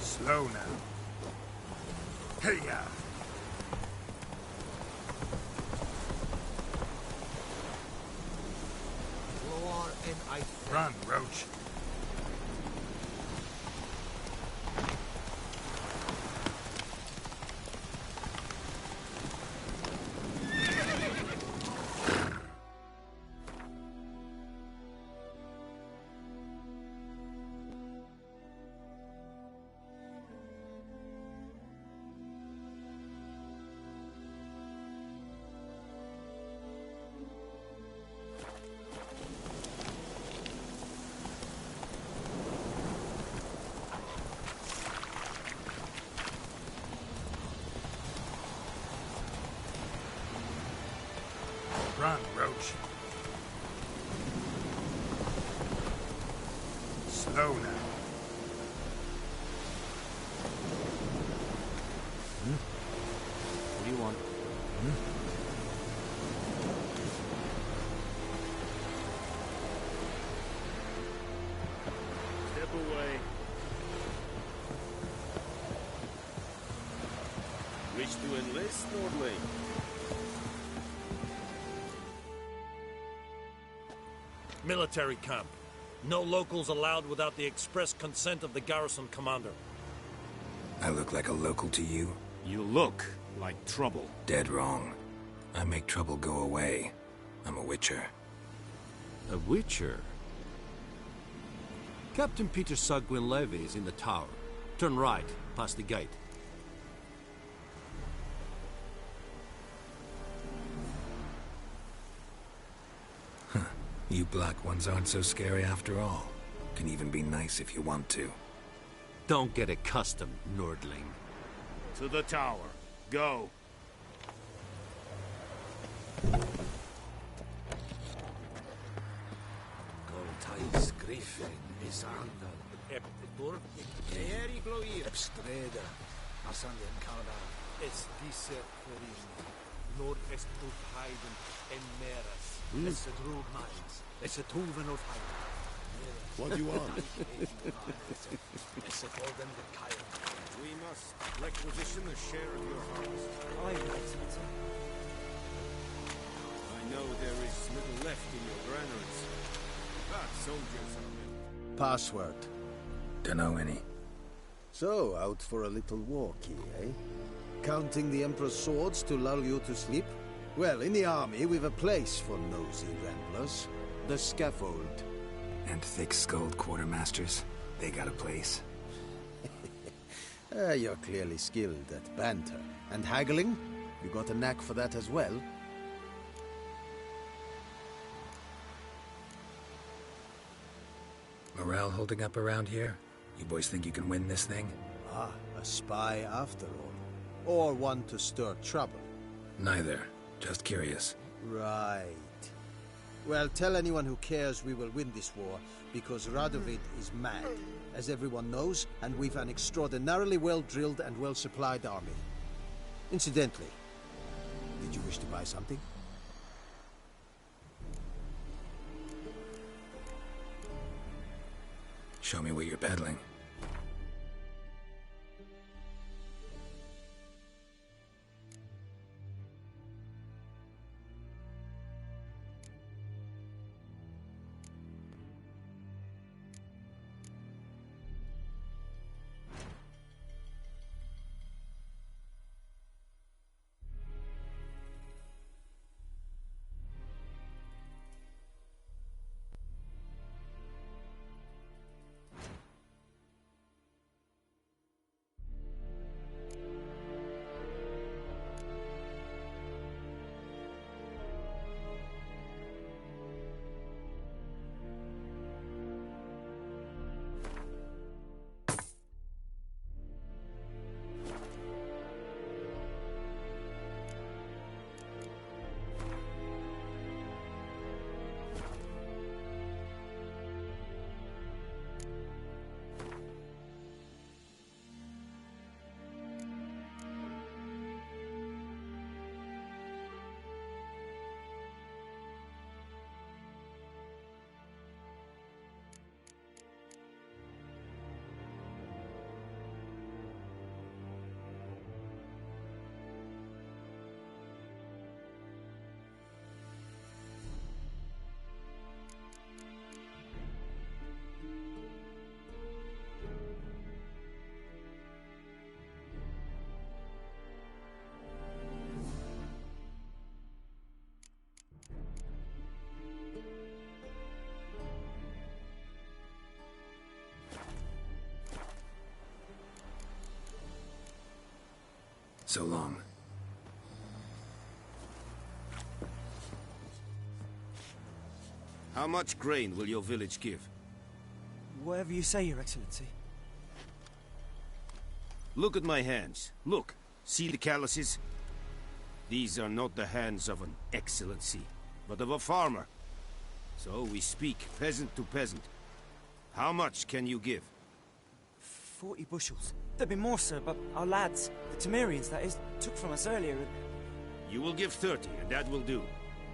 Slow now. Hey-ya! Run, Roach. Run, Roach. Slow now. What do you want? Step away. Wish to enlist, Nordley? Military camp. No locals allowed without the express consent of the garrison commander. I look like a local to you? You look like trouble. Dead wrong. I make trouble go away. I'm a witcher. A witcher? Captain Peter Sagwin Levy is in the tower. Turn right, past the gate. Huh. You black ones aren't so scary after all. Can even be nice if you want to. Don't get accustomed, Nordling. To the tower. Go. Goltais Griffin is under. Eptitor. Eeri gloir. Epstreda. Asandem Kada. Es disse Ferin. Nord est ut heiden en meras. Es a drog mines. Es a tuven of heiden. What do you want? Es a golden the Kyle. We must requisition a share of your harvest. Aye, Your Excellency. I know there is little left in your granaries. Ah, soldiers are in. Password. Dunno any. So, out for a little walkie, eh? Counting the Emperor's swords to lull you to sleep? Well, in the army, we've a place for nosy ramblers. The scaffold. And thick-skulled quartermasters. They got a place. You're clearly skilled at banter. And haggling? You got a knack for that as well? Morale holding up around here? You boys think you can win this thing? Ah, a spy after all. Or one to stir trouble. Neither. Just curious. Right. Well, tell anyone who cares we will win this war, because Radovid is mad, as everyone knows, and we've an extraordinarily well-drilled and well-supplied army. Incidentally, did you wish to buy something? Show me what you're peddling. So long. How much grain will your village give? Whatever you say, Your Excellency. Look at my hands. Look. See the calluses? These are not the hands of an excellency, but of a farmer. So we speak peasant to peasant. How much can you give? 40 bushels. There'd be more, sir, but our lads, the Temerians, that is, took from us earlier. You will give 30, and that will do.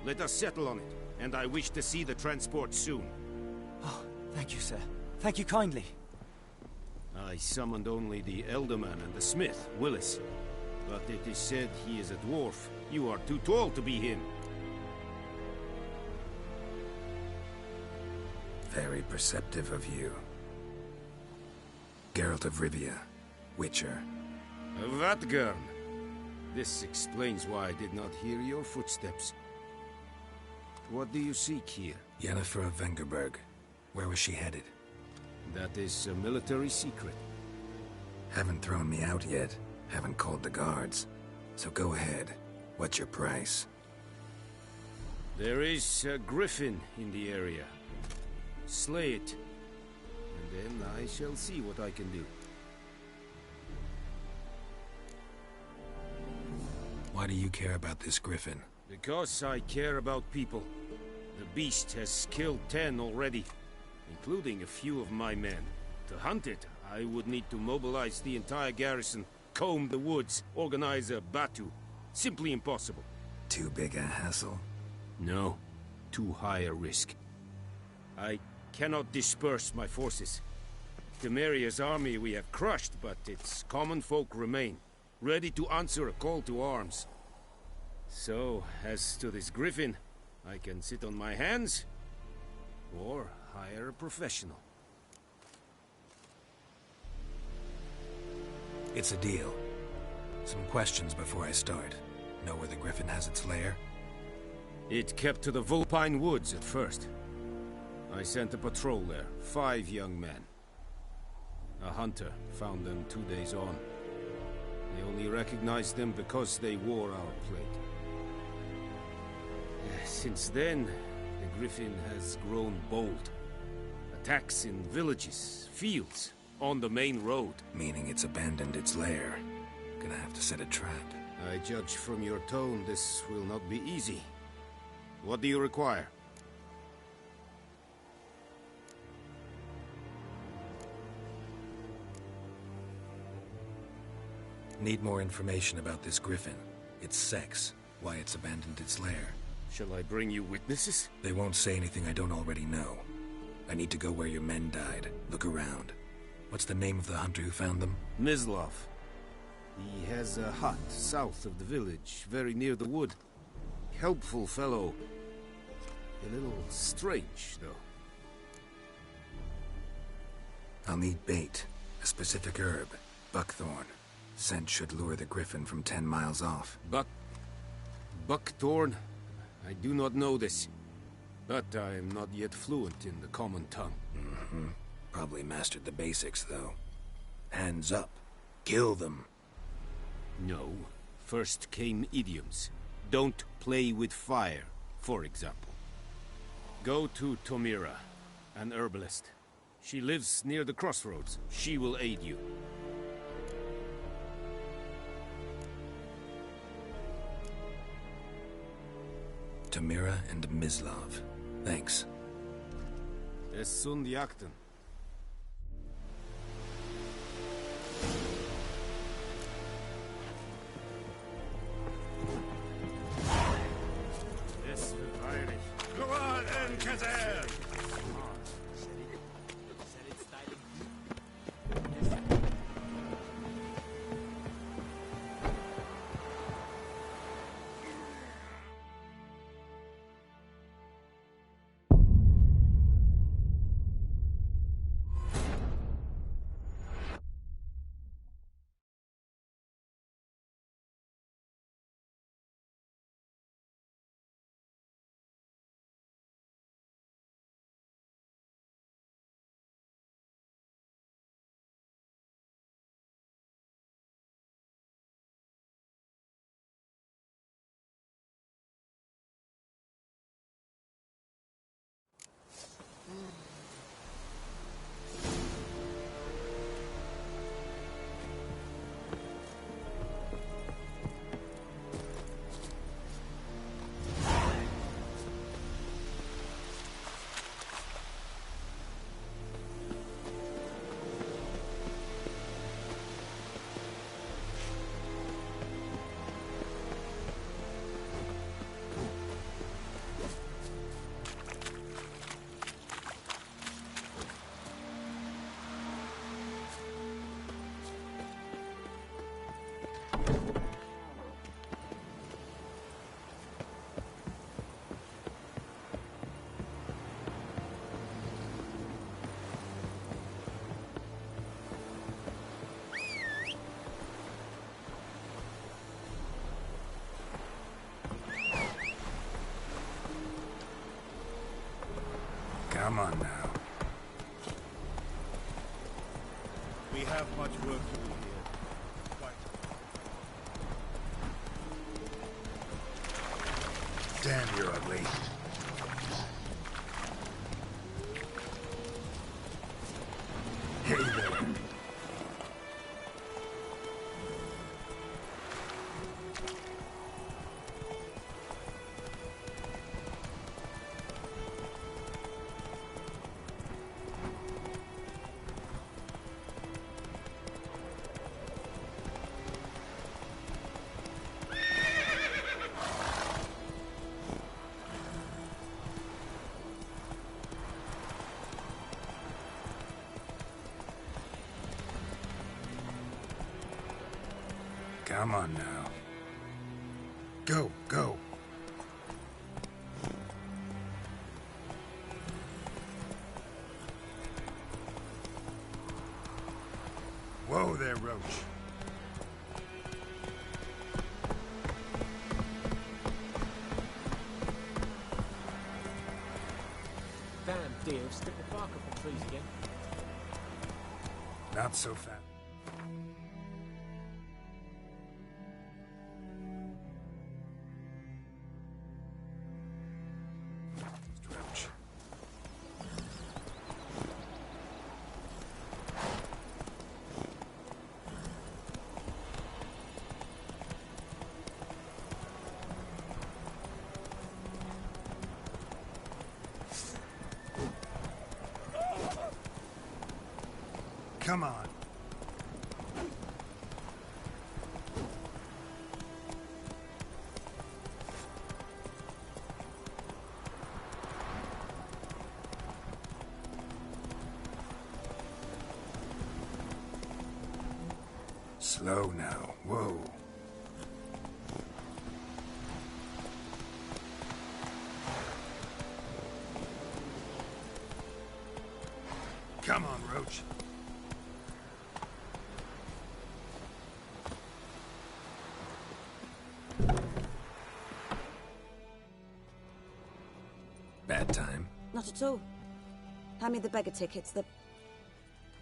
Let us settle on it, and I wish to see the transport soon. Oh, thank you, sir. Thank you kindly. I summoned only the Elderman and the smith, Willis. But it is said he is a dwarf. You are too tall to be him. Very perceptive of you. Geralt of Rivia, Witcher. Vatgern. This explains why I did not hear your footsteps. What do you seek here? Yennefer of Vengerberg. Where was she headed? That is a military secret. Haven't thrown me out yet. Haven't called the guards. So go ahead. What's your price? There is a Griffin in the area. Slay it. And then I shall see what I can do. Why do you care about this Griffin? Because I care about people. The beast has killed 10 already, including a few of my men. To hunt it, I would need to mobilize the entire garrison, comb the woods, organize a batu. Simply impossible. Too big a hassle? No. Too high a risk. I cannot disperse my forces. Temeria's army we have crushed, but its common folk remain, ready to answer a call to arms. So, as to this Griffin, I can sit on my hands, or hire a professional. It's a deal. Some questions before I start. Know where the Griffin has its lair? It kept to the Vulpine Woods at first. I sent a patrol there, 5 young men. A hunter found them 2 days on. They only recognized them because they wore our plate. Since then, the Griffin has grown bold. Attacks in villages, fields, on the main road. Meaning it's abandoned its lair. Gonna have to set a trap. I judge from your tone this will not be easy. What do you require? Need more information about this Griffin. Its sex, why it's abandoned its lair. Shall I bring you witnesses? They won't say anything I don't already know. I need to go where your men died. Look around. What's the name of the hunter who found them? Mislov. He has a hut south of the village, very near the wood. Helpful fellow. A little strange, though. I'll need bait. A specific herb. Buckthorn. Scent should lure the Griffin from 10 miles off. Buckthorn? I do not know this. But I am not yet fluent in the common tongue. Mm-hmm. Probably mastered the basics, though. Hands up. Kill them. No. First came idioms. Don't play with fire, for example. Go to Tomira, an herbalist. She lives near the crossroads. She will aid you. Tomira and Mislov. Thanks. Es sunt jakten. Es wird eilig. Gloire en Kazer! Come on now. We have much work to do here. Damn, you're ugly. Hey there. Come on now. Go, go. Whoa there, Roach. Damn deer, stick the bark up the trees again. Not so fast. Roach. Come on. Slow now. Whoa. Come on, Roach. Bad time? Not at all. Hand me the beggar tickets, the...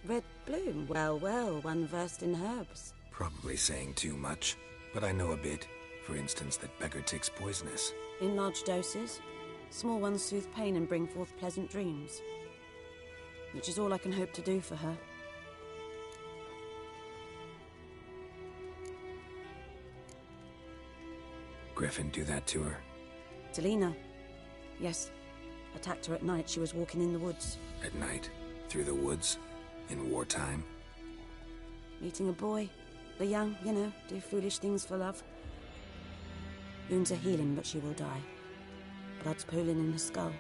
Red bloom. Well, well, one versed in herbs. Probably saying too much, but I know a bit. For instance, that beggar tick's poisonous. In large doses. Small ones soothe pain and bring forth pleasant dreams. Which is all I can hope to do for her. Griffin do that to her? Delina. Yes. Attacked her at night. She was walking in the woods. At night? Through the woods? In wartime? Meeting a boy. The young, you know, do foolish things for love. Wounds are healing, but she will die. Blood's pooling in her skull.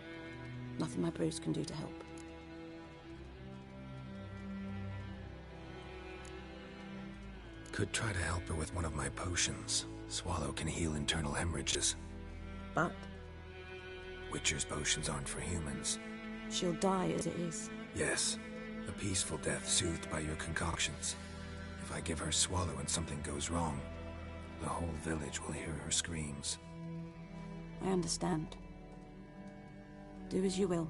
Nothing my bruise can do to help. Could try to help her with one of my potions. Swallow can heal internal hemorrhages. But? Witcher's potions aren't for humans. She'll die as it is. Yes. A peaceful death soothed by your concoctions. If I give her Swallow and something goes wrong, the whole village will hear her screams. I understand. Do as you will.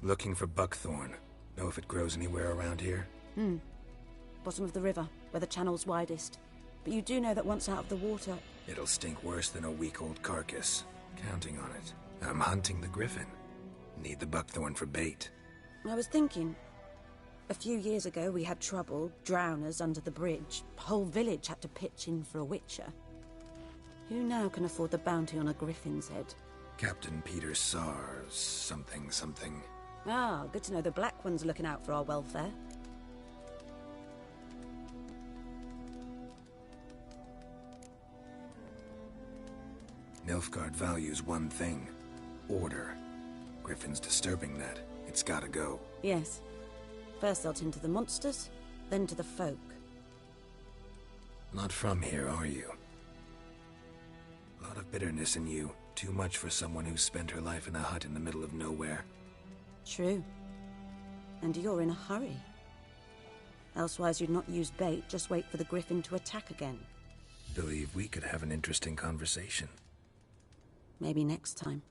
Looking for buckthorn. Know if it grows anywhere around here? Bottom of the river, where the channel's widest. But you do know that once out of the water... It'll stink worse than a week-old carcass. Counting on it. I'm hunting the Griffin. Need the buckthorn for bait. I was thinking... A few years ago we had trouble, drowners under the bridge. Whole village had to pitch in for a witcher. Who now can afford the bounty on a Griffin's head? Captain Peter Sars... something. Ah, good to know the Black One's looking out for our welfare. Nilfgaard values one thing. Order. Griffin's disturbing that. It's gotta go. Yes. First they'll tend to the monsters, then to the folk. Not from here, are you? A lot of bitterness in you. Too much for someone who spent her life in a hut in the middle of nowhere. True. And you're in a hurry. Elsewise you'd not use bait, just wait for the Griffin to attack again. Believe we could have an interesting conversation. Maybe next time.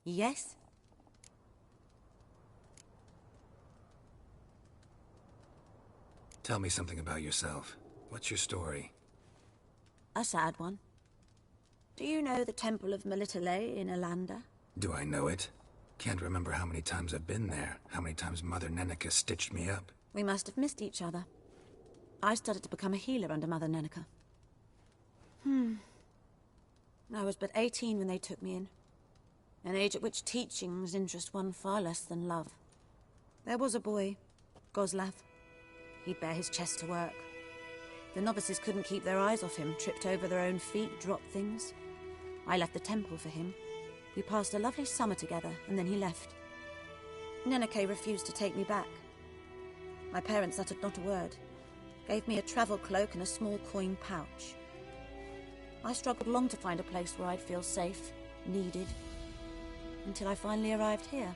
Yes? Tell me something about yourself. What's your story? A sad one. Do you know the Temple of Melitele in Alanda? Do I know it? Can't remember how many times I've been there, how many times Mother Neneka stitched me up. We must have missed each other. I started to become a healer under Mother Neneka. I was but 18 when they took me in. An age at which teachings interest one far less than love. There was a boy, Goslav. He'd bare his chest to work. The novices couldn't keep their eyes off him, tripped over their own feet, dropped things. I left the temple for him. We passed a lovely summer together, and then he left. Neneke refused to take me back. My parents uttered not a word. Gave me a travel cloak and a small coin pouch. I struggled long to find a place where I'd feel safe, needed, until I finally arrived here.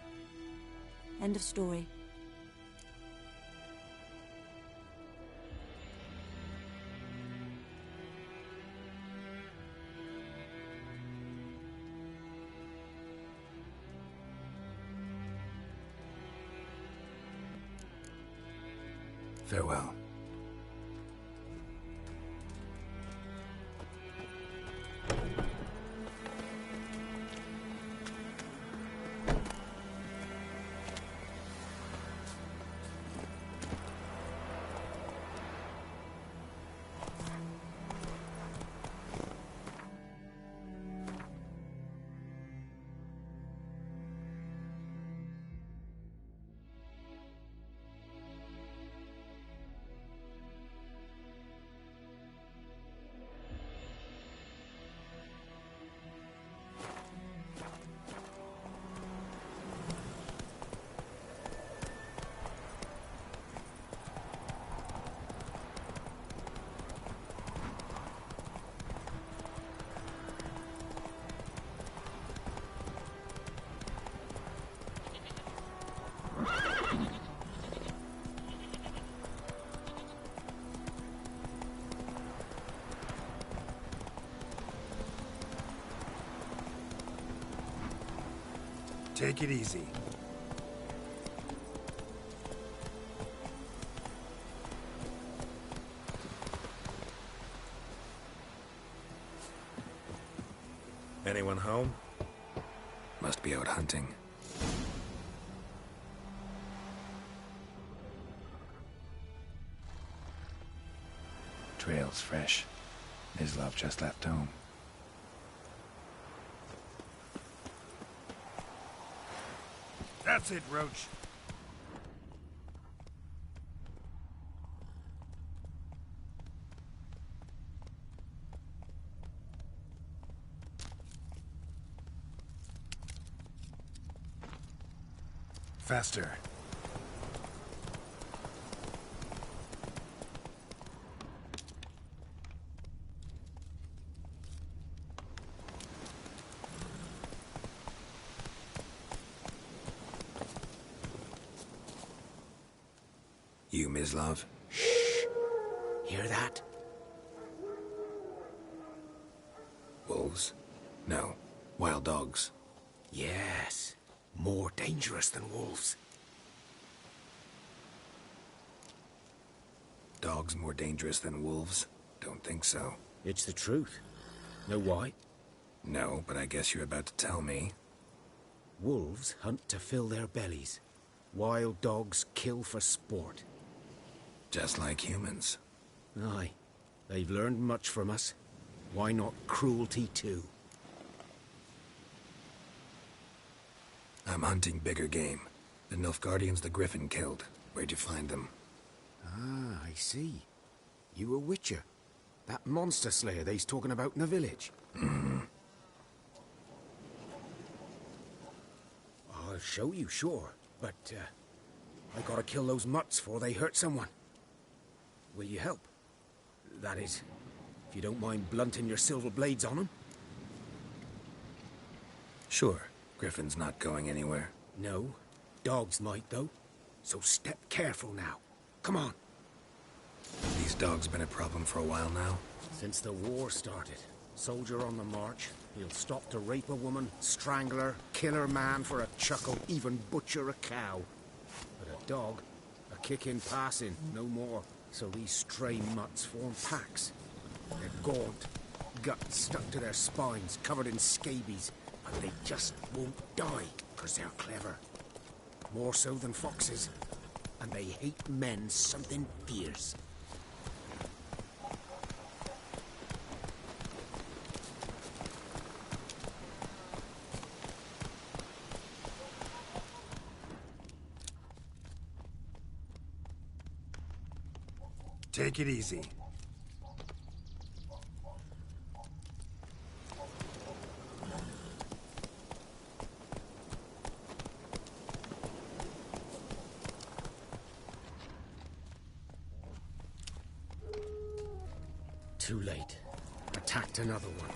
End of story. Farewell. Take it easy. Anyone home? Must be out hunting. Trail's fresh. Islov just left home. That's it, Roach. Faster. You, Mislov? Shh! Hear that? Wolves? No. Wild dogs. Yes. More dangerous than wolves. Dogs more dangerous than wolves? Don't think so. It's the truth. Know why? No, but I guess you're about to tell me. Wolves hunt to fill their bellies. Wild dogs kill for sport. Just like humans. Aye. They've learned much from us. Why not cruelty too? I'm hunting bigger game. The Nilfgaardians the Griffin killed. Where'd you find them? Ah, I see. You a witcher. That monster slayer they's talking about in the village. I'll show you, sure. But, I gotta kill those mutts before they hurt someone. Will you help? That is, if you don't mind blunting your silver blades on them. Sure, Griffin's not going anywhere. No, dogs might though. So step careful now. Come on. These dogs been a problem for a while now? Since the war started. Soldier on the march. He'll stop to rape a woman, strangle her, kill her man for a chuckle, even butcher a cow. But a dog, a kick in passing, no more. So these stray mutts form packs. They're gaunt, guts stuck to their spines, covered in scabies. But they just won't die, because they're clever. More so than foxes. And they hate men something fierce. Take it easy. Too late. Attacked another one.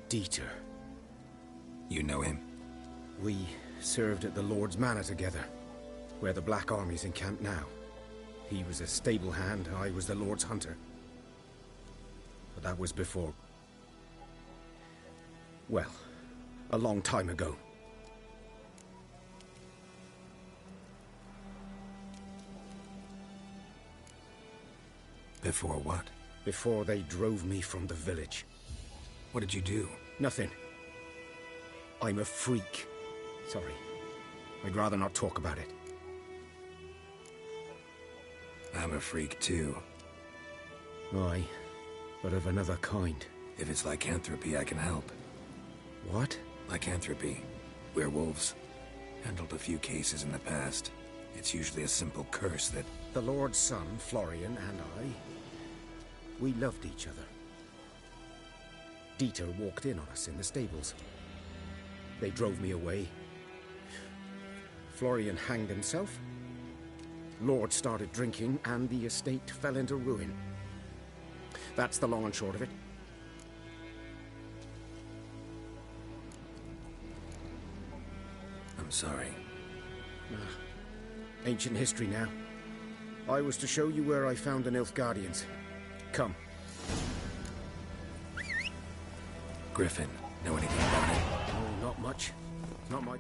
Dieter. You know him? We served at the Lord's Manor together, where the Black Army's encamped now. He was a stable hand, I was the Lord's hunter. But that was before... well, a long time ago. Before what? Before they drove me from the village. What did you do? Nothing. I'm a freak. Sorry. I'd rather not talk about it. I'm a freak too. Aye, but of another kind. If it's lycanthropy, I can help. What? Lycanthropy. Werewolves. Handled a few cases in the past. It's usually a simple curse that... The Lord's son, Florian, and I... we loved each other. Dieter walked in on us in the stables. They drove me away. Florian hanged himself. Lord started drinking, and the estate fell into ruin. That's the long and short of it. I'm sorry. Ancient history now. I was to show you where I found the Nilfgaardians. Come. Griffin, know anything about it? Oh, not much. Not my...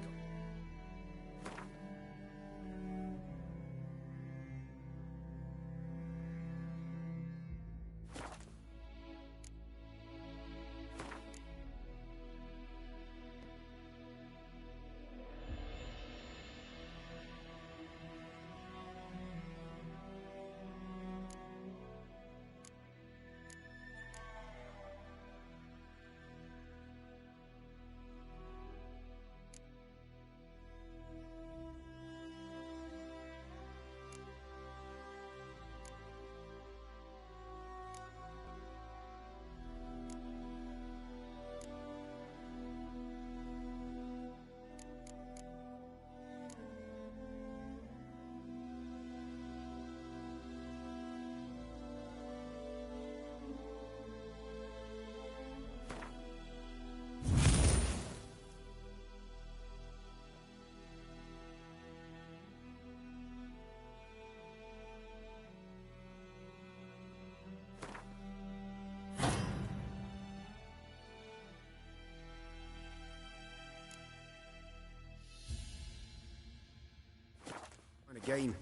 game.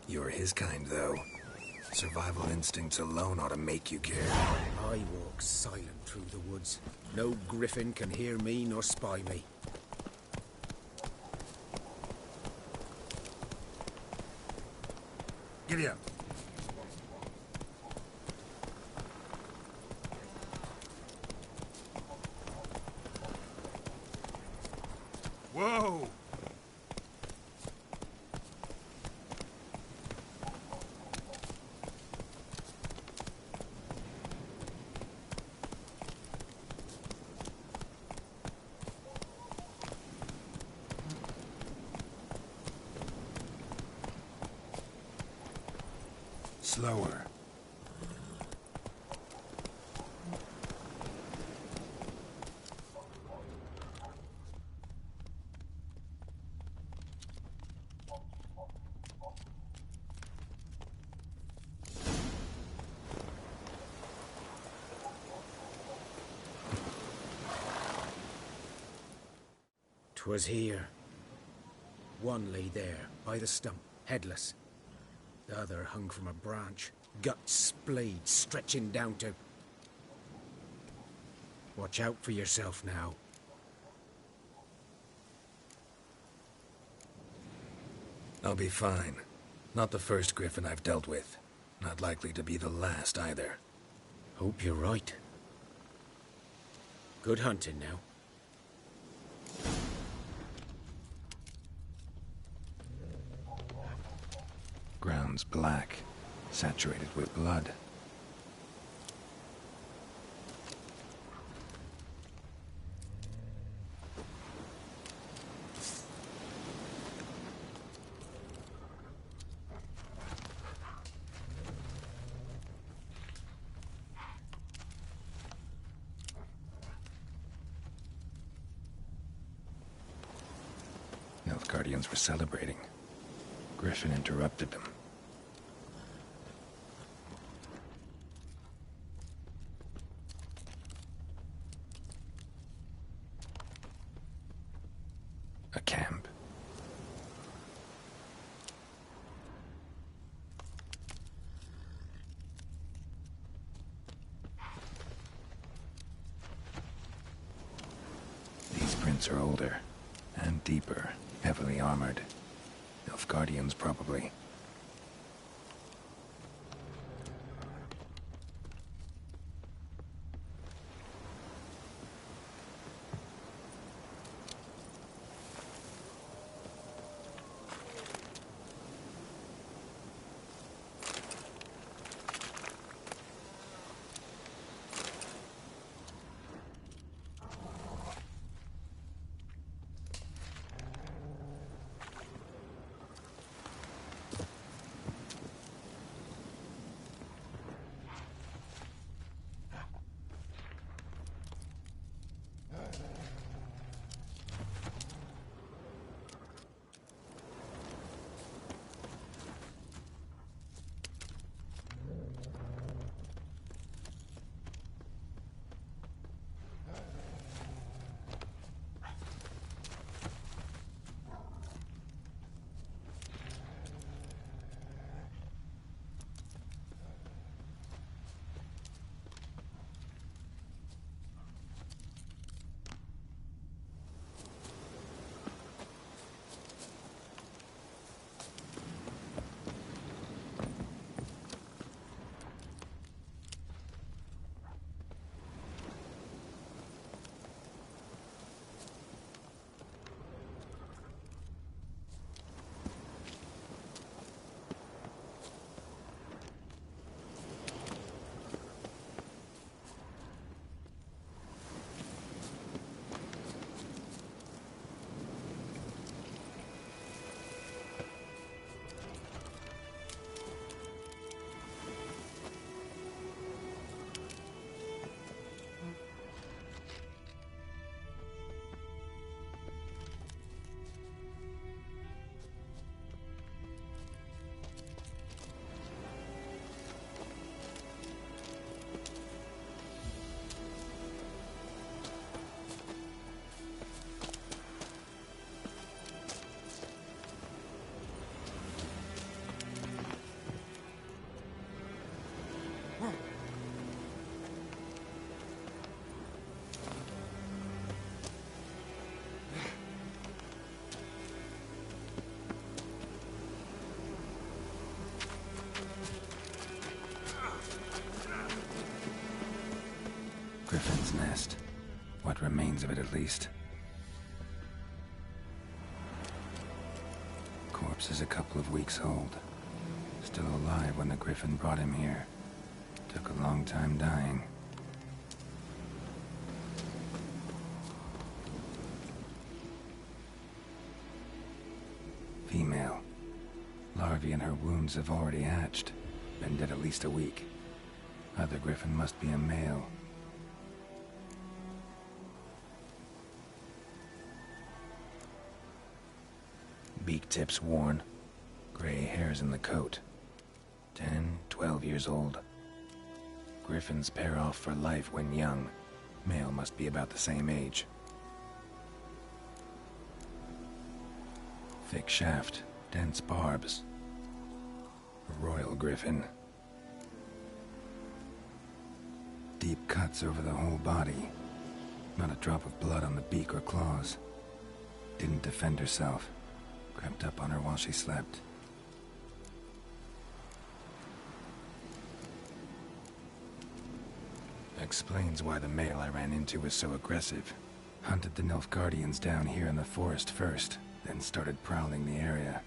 You're his kind, though. Survival instincts alone ought to make you care. I walk silent through the woods. No Griffin can hear me nor spy me. Giddy up. Whoa! Slower. "'Twas here. One lay there, by the stump, headless. The other hung from a branch, guts splayed, stretching down to... Watch out for yourself now." I'll be fine. Not the first Griffin I've dealt with. Not likely to be the last, either. Hope you're right. Good hunting now. Ground's black, saturated with blood. Guardians were celebrating. Griffin interrupted them. A camp. These prints are older and deeper. Heavily armored. Elf Guardians, probably. What remains of it, at least. Corpse is a couple of weeks old. Still alive when the Griffin brought him here. Took a long time dying. Female. Larvae in her wounds have already hatched. Been dead at least a week. Other Griffin must be a male. Beak tips worn. Gray hairs in the coat. 10, 12 years old. Griffins pair off for life when young. Male must be about the same age. Thick shaft, dense barbs. A royal Griffin. Deep cuts over the whole body. Not a drop of blood on the beak or claws. Didn't defend herself. Crept up on her while she slept. Explains why the male I ran into was so aggressive. Hunted the Nilfgaardians down here in the forest first, then started prowling the area.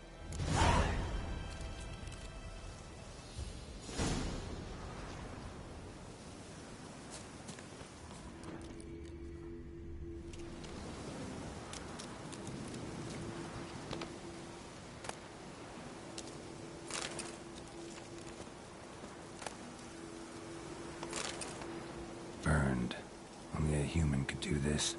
Burned. Only a human could do this.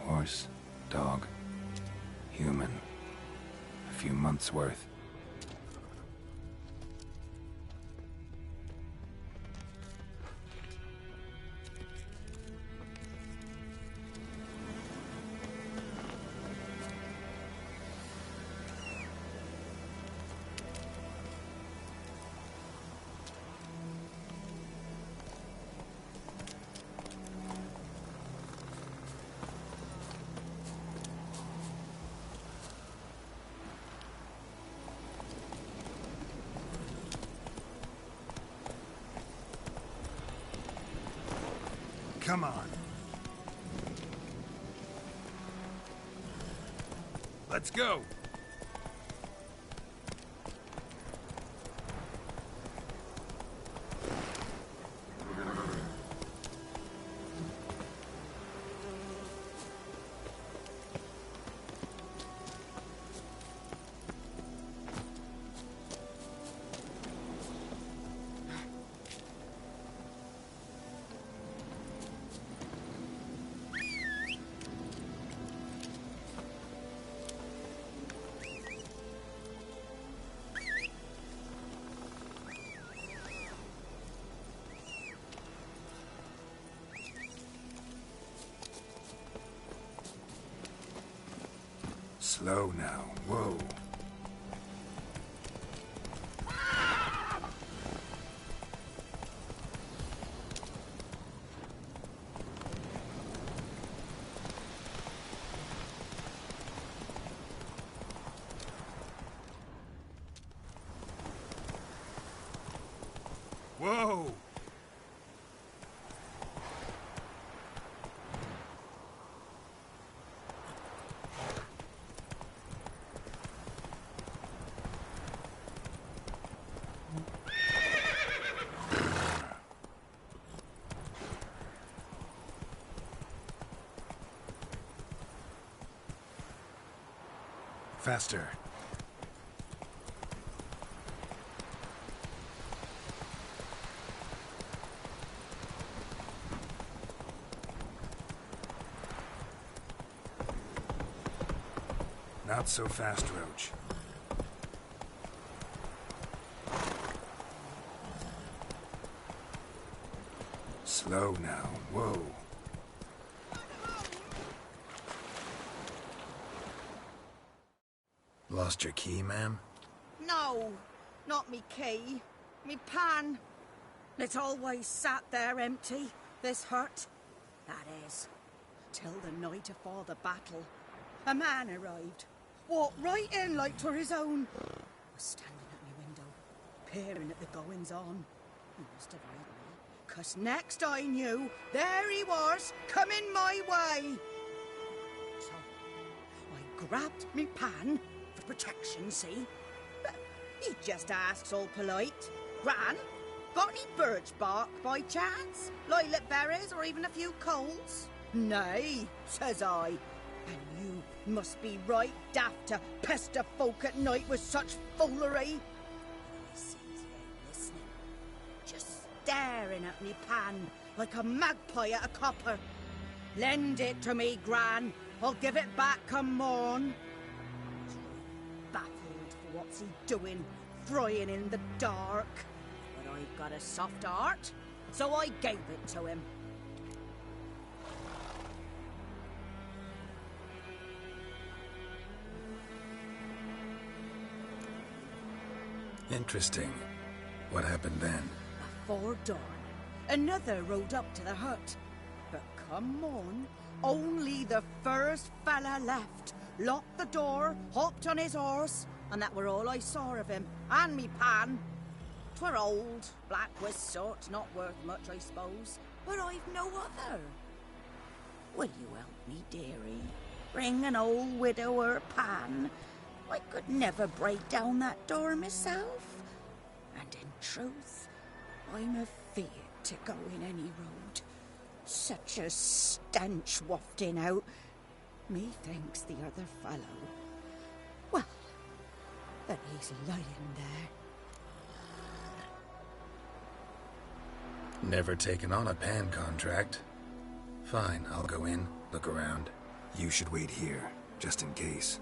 Horse, dog, human. A few months' worth. Come on. Let's go. Slow now. Whoa. Whoa! faster. Not so fast, Roach. Slow now. Whoa. Lost your key, ma'am? No, not me key. Me pan. It's always sat there empty, this hut. That is, till the night afore the battle. A man arrived. Walked right in like 'twere his own. Was standing at me window, peering at the goings-on. He must have heard me, 'cause next I knew, there he was, coming my way. So, I grabbed me pan, for protection, see? But he just asks all polite, Gran, got any birch bark by chance? Lilac berries or even a few coals? Nay, says I. And you must be right daft to pester folk at night with such foolery. He sees he ain't listening, just staring at me pan like a magpie at a copper. Lend it to me, Gran. I'll give it back come morn. He's right baffled for what's he doing, frying in the dark. But I've got a soft heart, so I gave it to him. Interesting. What happened then? Before dawn, another rode up to the hut. But come on, only the first fella left. Locked the door, hopped on his horse, and that were all I saw of him, and me pan. 'Twere old, black with sort, not worth much, I suppose, but I've no other. Will you help me, dearie? Bring an old widower pan. I could never break down that door myself. And in truth, I'm afeard to go in any road. Such a stench wafting out. Methinks the other fellow, well, that he's lying there. Never taken on a pan contract. Fine, I'll go in, look around. You should wait here, just in case.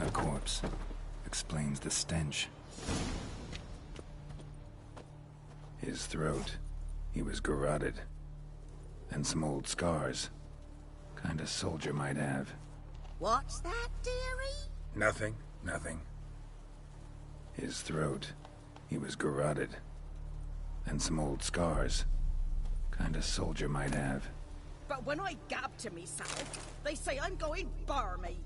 A corpse. Explains the stench. His throat. He was garroted. And some old scars. Kind of soldier might have. What's that, dearie? Nothing. His throat. He was garroted. And some old scars. Kind of soldier might have. But when I gab to myself, they say I'm going barmy.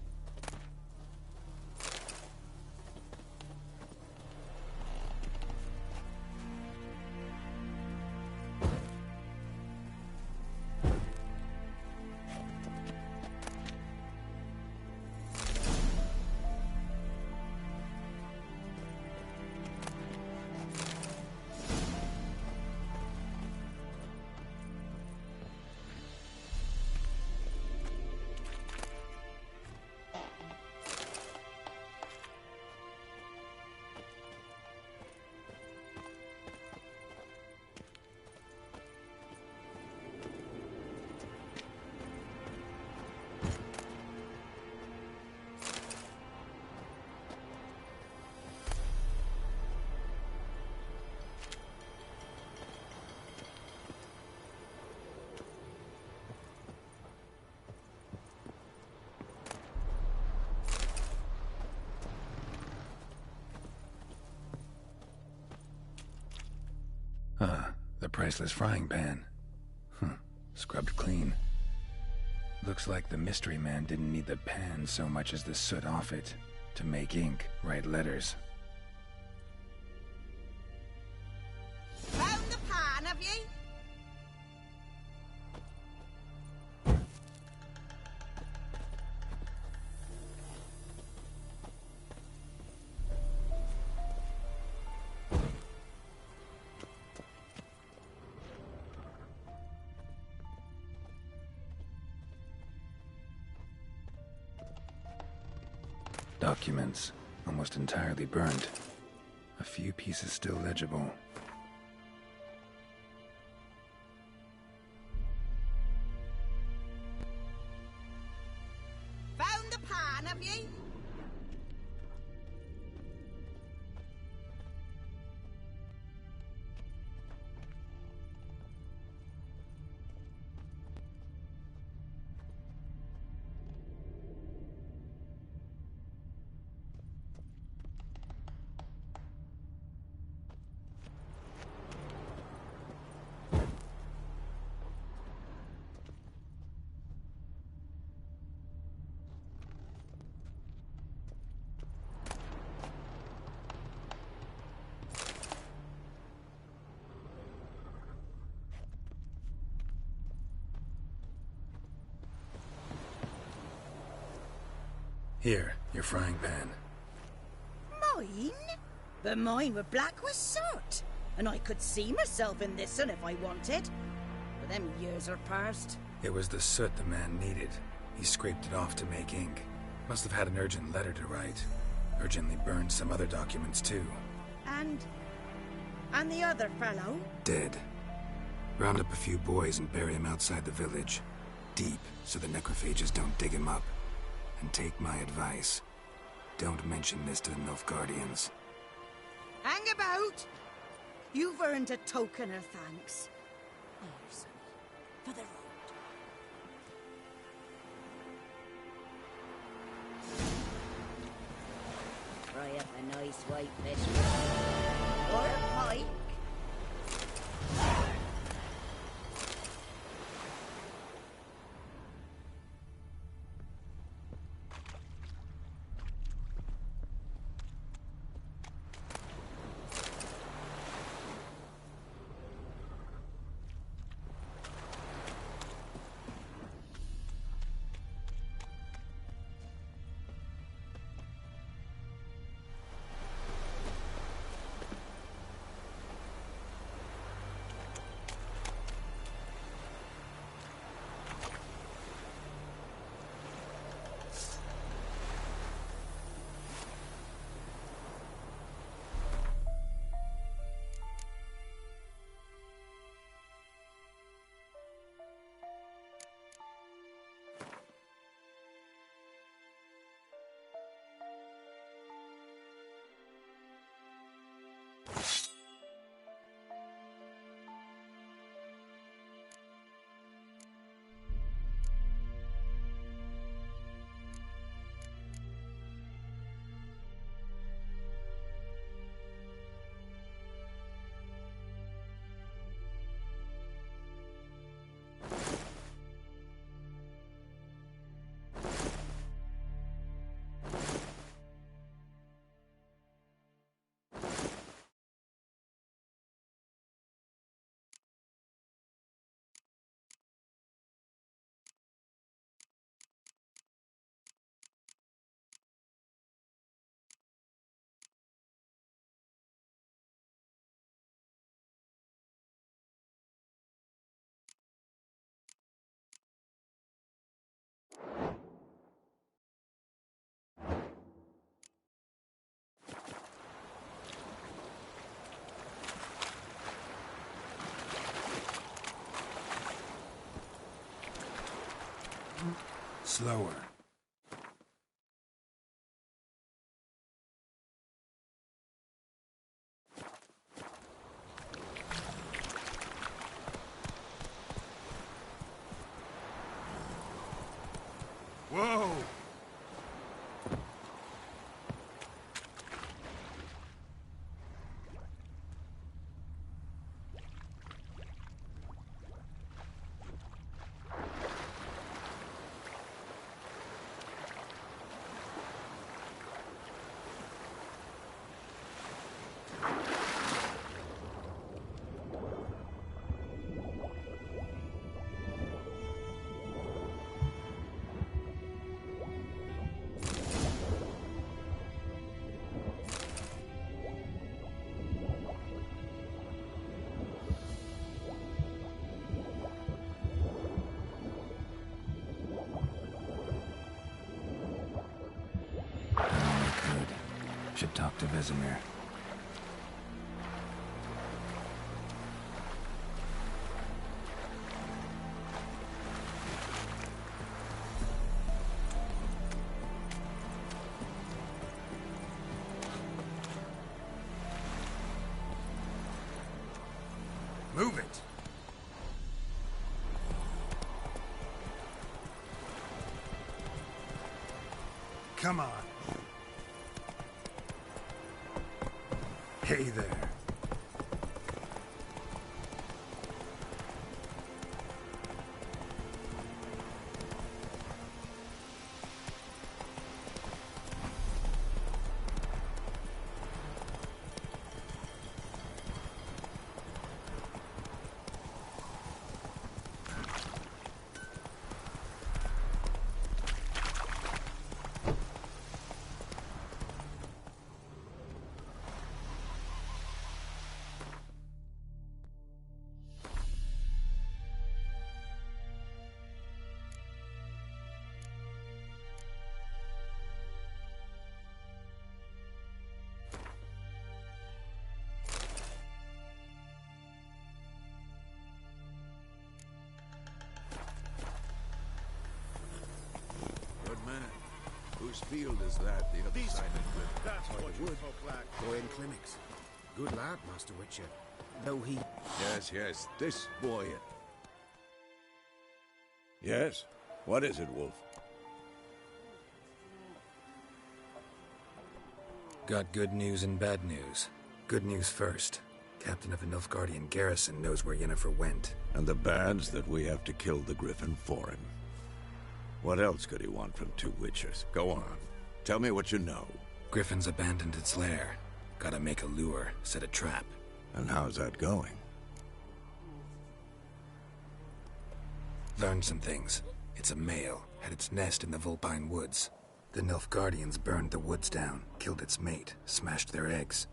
priceless frying pan. Scrubbed clean. Looks like the mystery man didn't need the pan so much as the soot off it to make ink, write letters. Found the pan, have ye? Documents, almost entirely burned. A few pieces still legible. Found the pan, have ye? Here, your frying pan. Mine? But mine were black with soot, and I could see myself in this one if I wanted. But them years are past. It was the soot the man needed. He scraped it off to make ink. Must have had an urgent letter to write. Urgently burned some other documents too. And the other fellow? Dead. Round up a few boys and bury him outside the village. Deep, so the necrophages don't dig him up. And take my advice. Don't mention this to the Nilfgaardians. Hang about! You've earned a token of thanks. Here, sonny, for the road. Fry up a nice white fish. Or a pike. Slower. Whoa! Should talk to Vesemir. Move it! Come on. Hey there. Whose field is that? The other side of Griffin. That's what you talk like. Boy in clinics. Good lad, Master Witcher. Though he... Yes, this boy. Yes? What is it, Wolf? Got good news and bad news. Good news first. Captain of the Nilfgaardian garrison knows where Yennefer went. And the bad's that we have to kill the Griffin for him. What else could he want from two Witchers? Go on. Tell me what you know. Griffin's abandoned its lair. Gotta make a lure, set a trap. And how's that going? Learned some things. It's a male, had its nest in the Vulpine Woods. The Nilfgaardians burned the woods down, killed its mate, smashed their eggs.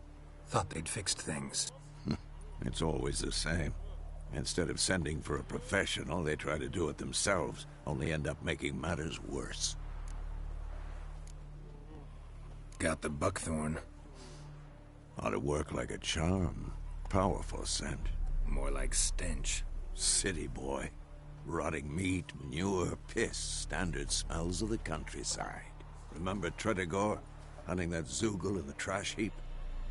Thought they'd fixed things. It's always the same. Instead of sending for a professional, they try to do it themselves, only end up making matters worse. Got the buckthorn. Ought to work like a charm. Powerful scent. More like stench. City boy. Rotting meat, manure, piss, standard smells of the countryside. Remember Tretogor? Hunting that Zoogle in the trash heap?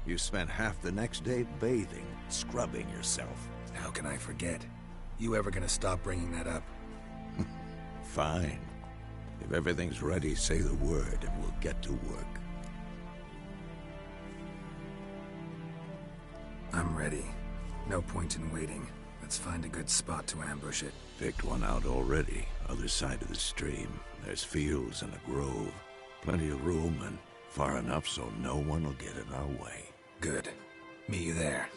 You spent half the next day bathing, scrubbing yourself. How can I forget? You ever gonna stop bringing that up? Fine. If everything's ready, say the word and we'll get to work. I'm ready. No point in waiting. Let's find a good spot to ambush it. Picked one out already. Other side of the stream. There's fields and a grove. Plenty of room and far enough so no one will get in our way. Good. Meet you there.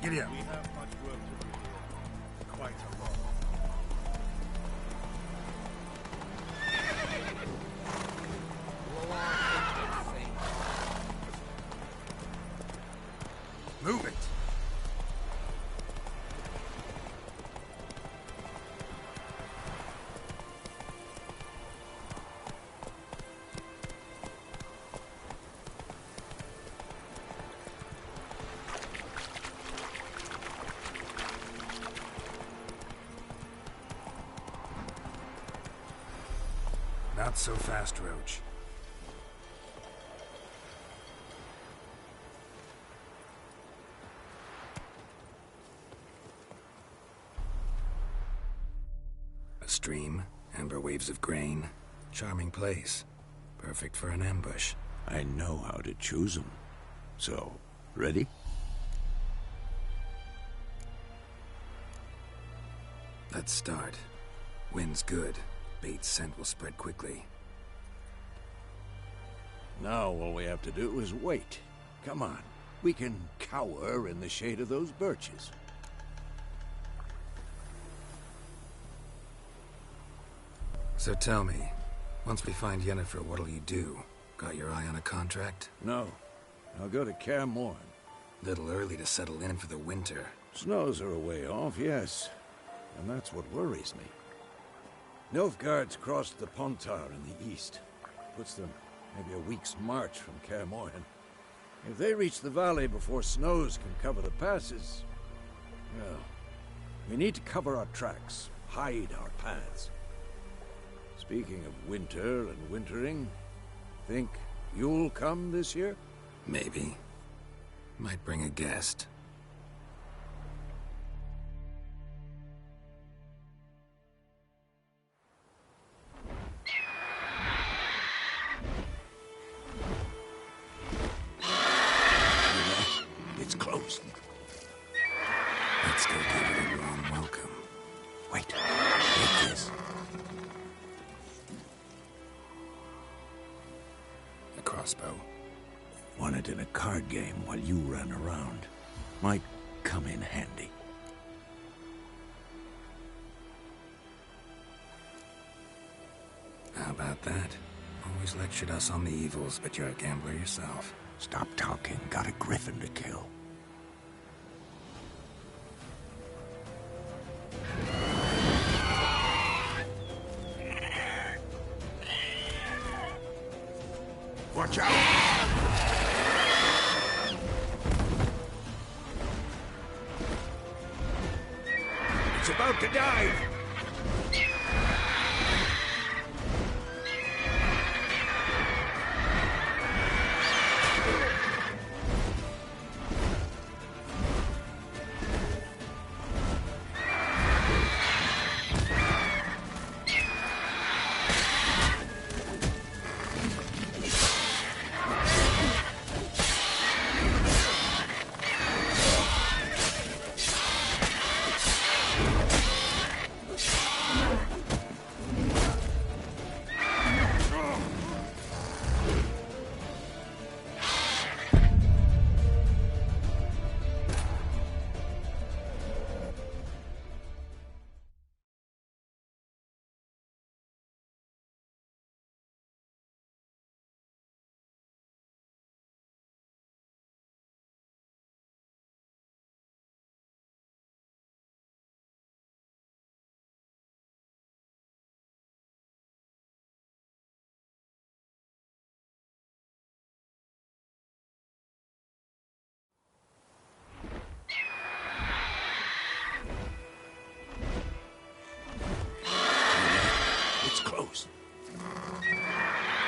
Giddy up. We have much work to do here. Quite a lot. Move it. Not so fast, Roach. A stream, amber waves of grain. Charming place. Perfect for an ambush. I know how to choose them. So, ready? Let's start. Wind's good. Bait's scent will spread quickly. Now all we have to do is wait. Come on. We can cower in the shade of those birches. So tell me, once we find Yennefer, what'll you do? Got your eye on a contract? No. I'll go to Kaer Morhen. Little early to settle in for the winter. Snows are a way off, yes. And that's what worries me. Nilfgaard's crossed the Pontar in the east. Puts them maybe a week's march from Kaer Morhen. If they reach the valley before snows can cover the passes, well, we need to cover our tracks, hide our paths. Speaking of winter and wintering, think you'll come this year? Maybe. Might bring a guest. It's close. Let's go give it a warm welcome. Wait. Take this. A crossbow. Won it in a card game while you ran around. Might come in handy. How about that? Always lectured us on the evils, but you're a gambler yourself. Stop talking. Got a Griffin to kill. Watch out! It's about to dive!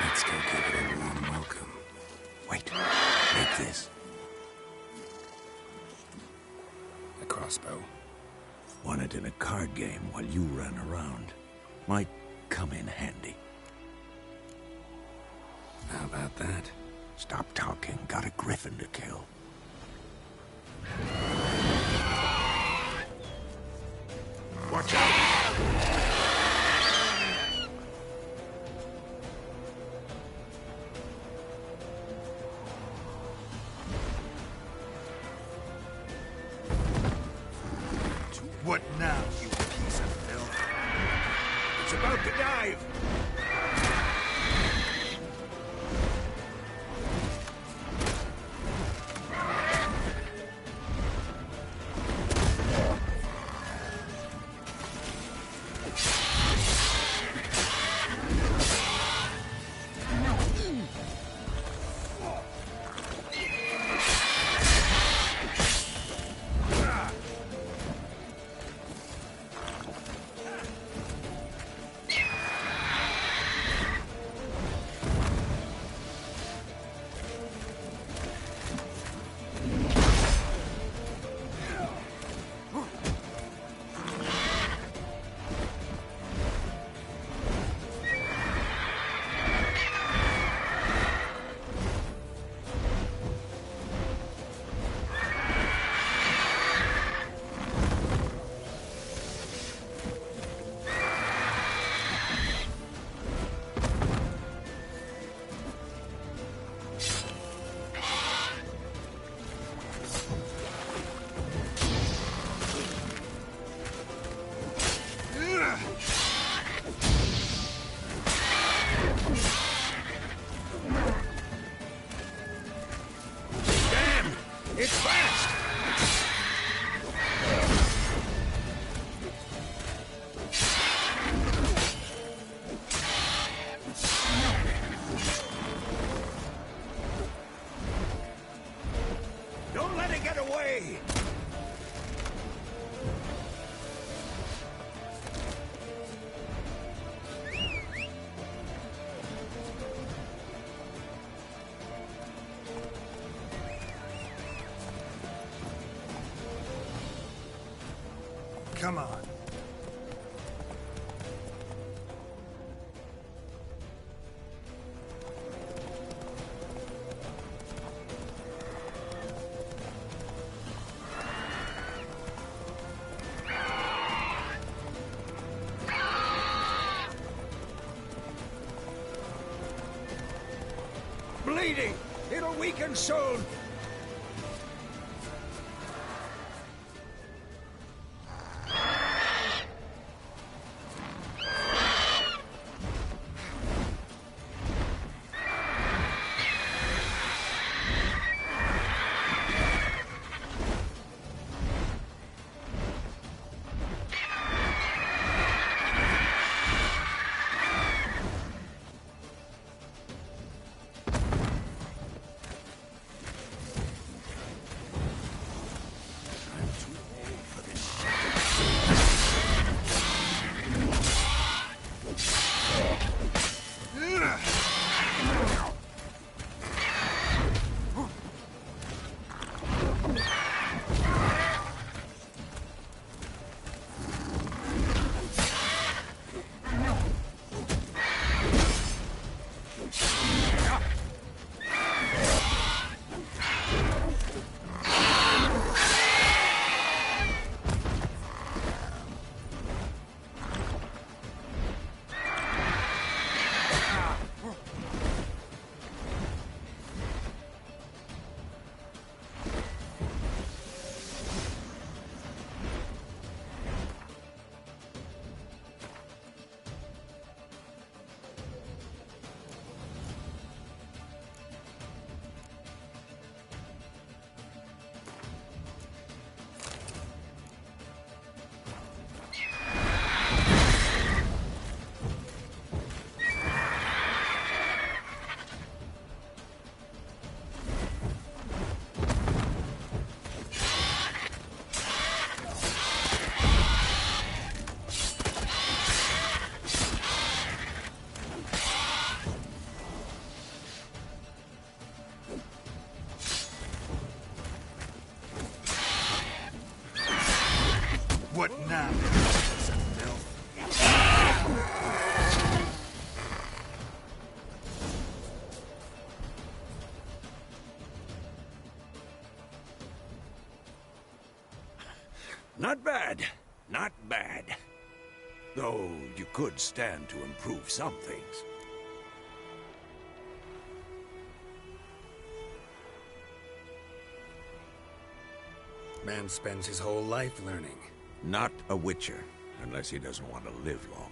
Let's go give it a warm welcome. Wait. Take this. A crossbow. Won it in a card game while you ran around. Might come in handy. How about that? Stop talking. Got a Griffin to kill. Watch out! about to dive! It's fast! Don't let it get away! Come on. Bleeding! It'll weaken soon! What now? Not bad. Not bad. Though you could stand to improve some things. Man spends his whole life learning. Not a witcher, unless he doesn't want to live long.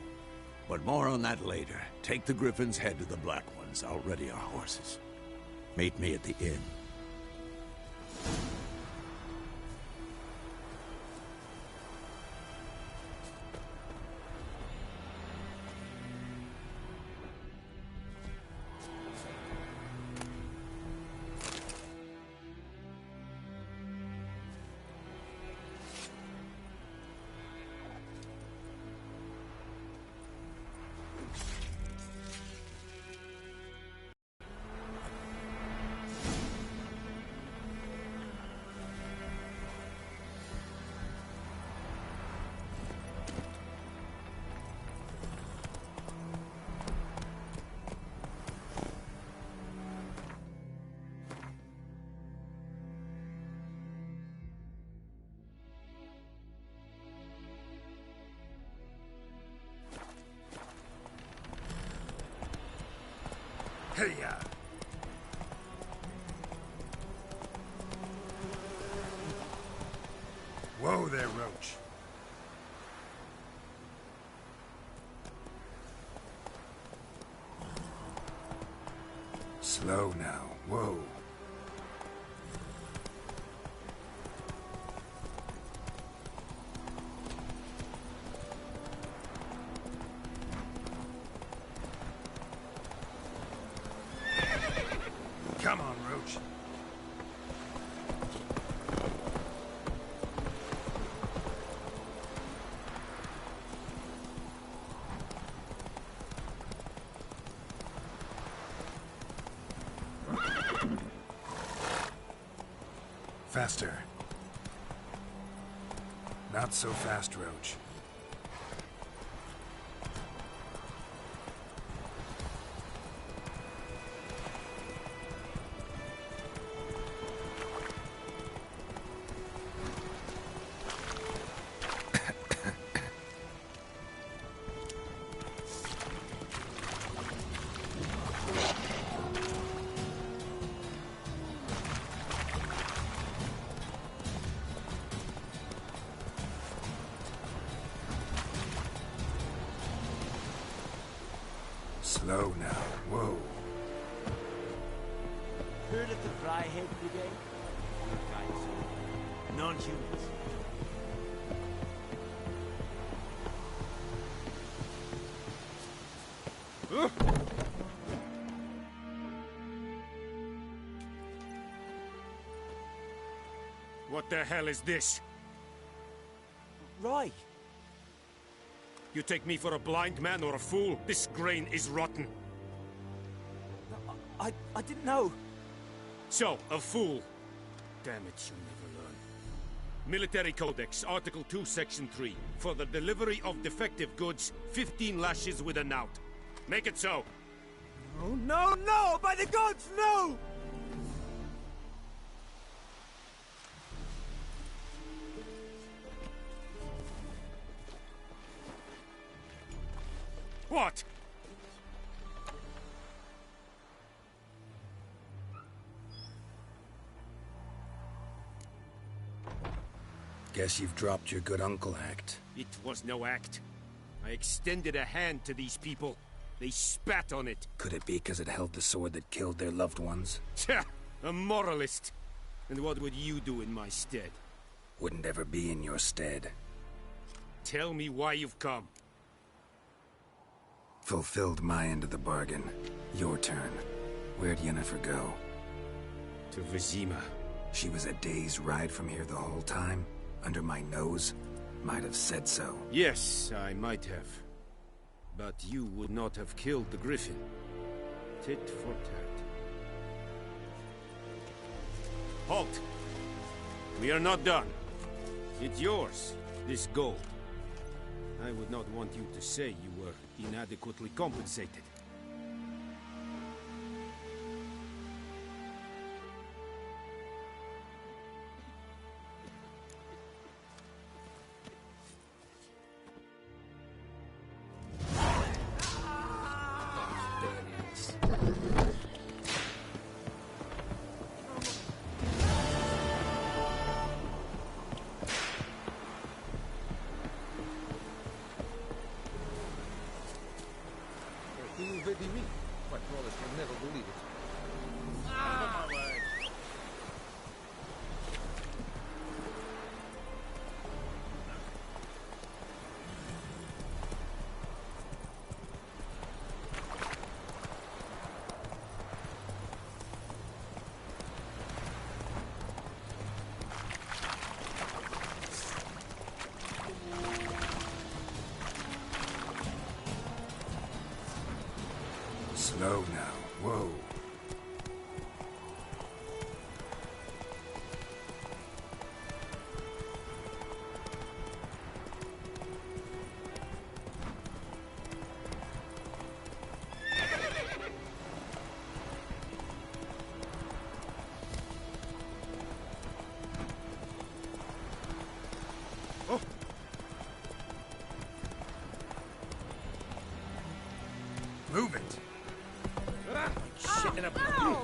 But more on that later. Take the Griffin's head to the Black Ones. I'll ready our horses. Meet me at the inn. Hey-ya! Whoa there, Roach. Slow now. Whoa. Come on, Roach. Faster. Not so fast, Roach. Slow now. Whoa. Heard of the Fryhead Brigade? Good guys. Non-humans. What the hell is this? Rye. You take me for a blind man or a fool? This grain is rotten. I didn't know. So, a fool. Damn it, you'll never learn. Military Codex, Article 2, Section 3. For the delivery of defective goods, 15 lashes with a knout. Make it so. Oh, no, no! By the gods, no! What? Guess you've dropped your good uncle act. It was no act. I extended a hand to these people. They spat on it. Could it be because it held the sword that killed their loved ones? Tja, a moralist. And what would you do in my stead? Wouldn't ever be in your stead. Tell me why you've come. Fulfilled my end of the bargain. Your turn. Where'd Yennefer go? To Vizima. She was a day's ride from here the whole time? Under my nose? Might have said so. Yes, I might have. But you would not have killed the Griffin. Tit for tat. Halt! We are not done. It's yours, this gold. I would not want you to say you were inadequately compensated. BattlefieldV. My flawless will never believe it. Out of my way. Slow now. Whoa. Move it. Shit in a... No!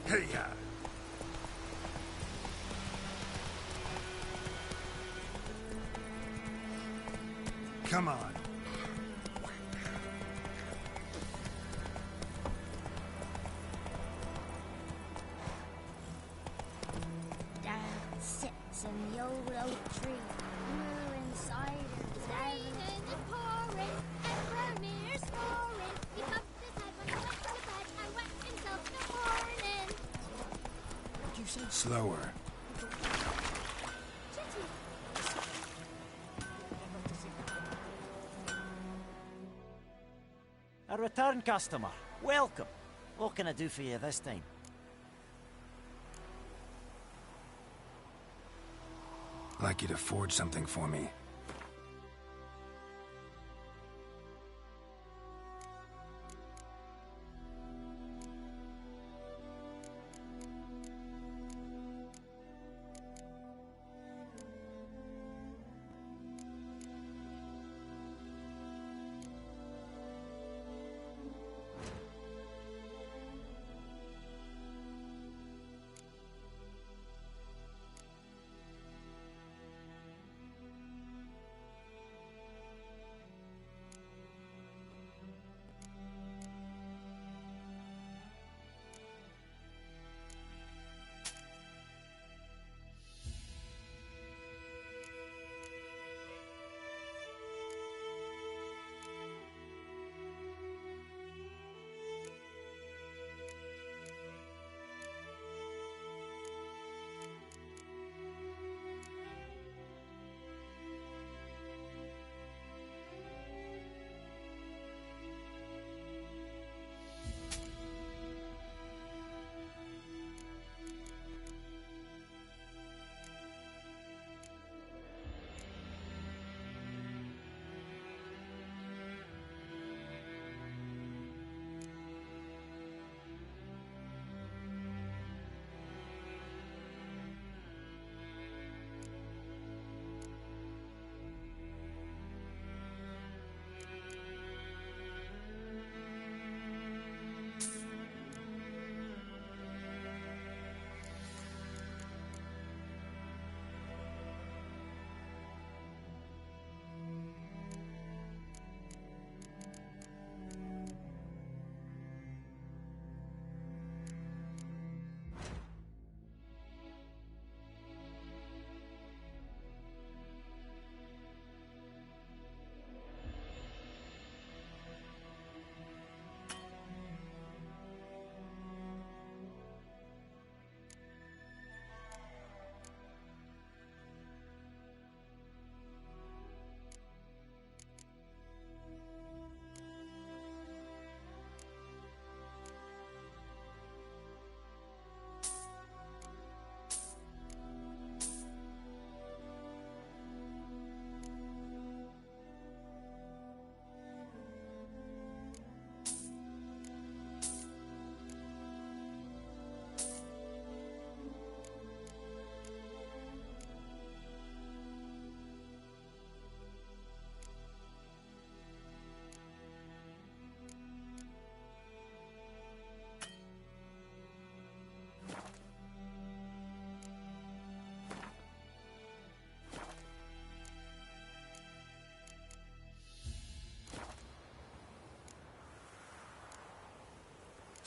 Hey-ya. Come on. Down sits in the old oak tree, brewing cider. It's raining and pouring, and Vermeer's snoring. He bumped his head when he went to bed and wet himself in the morning. What'd you say? Slower. A return customer. Welcome. What can I do for you this time? I'd like you to forge something for me.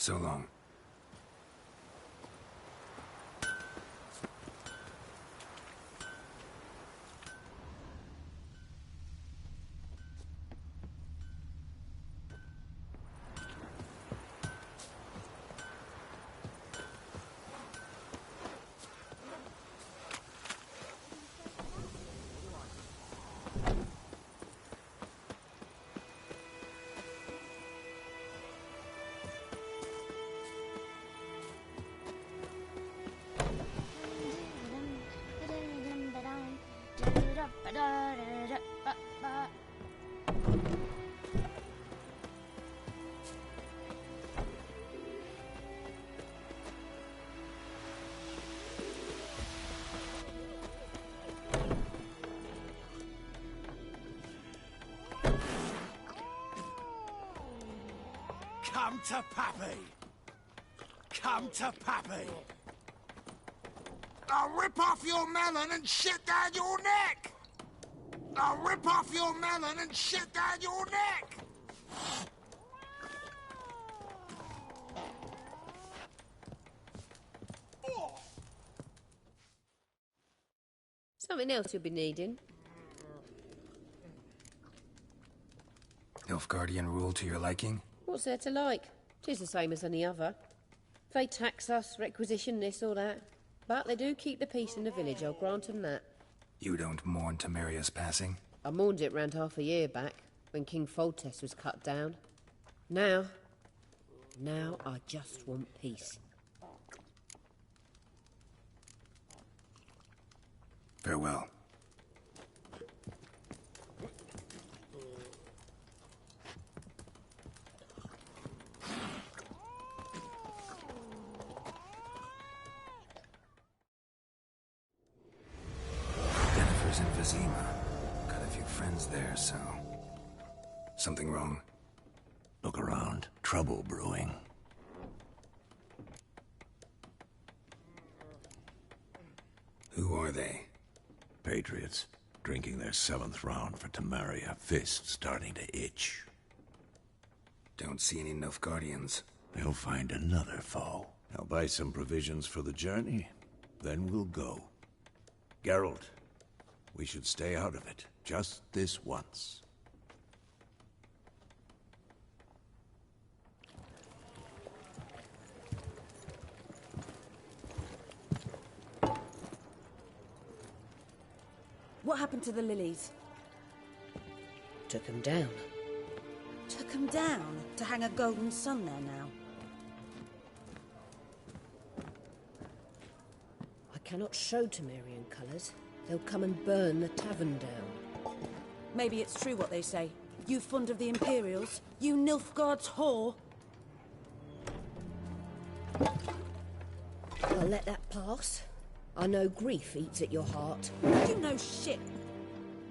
So long. Come to Pappy! Come to Pappy! I'll rip off your melon and shit down your neck! I'll rip off your melon and shit down your neck! Something else you'll be needing. Nilfgaardian rule to your liking? What's there to like? 'Tis the same as any other. They tax us, requisition this or that. But they do keep the peace in the village, I'll grant 'em that. You don't mourn Temeria's passing? I mourned it round half a year back, when King Foltest was cut down. Now I just want peace. Farewell. Jennifer's in Vizima. Got a few friends there, so... Something wrong? Look around. Trouble brewing. Who are they? Patriots. Drinking their 7th round for Temeria. Fists starting to itch. Don't see any Nilfgaardians. They'll find another foe. I'll buy some provisions for the journey. Then we'll go. Geralt, we should stay out of it. Just this once. What happened to the lilies? Took 'em down. Took 'em down to hang a golden sun there now. I cannot show Temerian colours. They'll come and burn the tavern down. Maybe it's true what they say. You fond of the Imperials? You Nilfgaard's whore? I'll let that pass. I know grief eats at your heart. You know shit.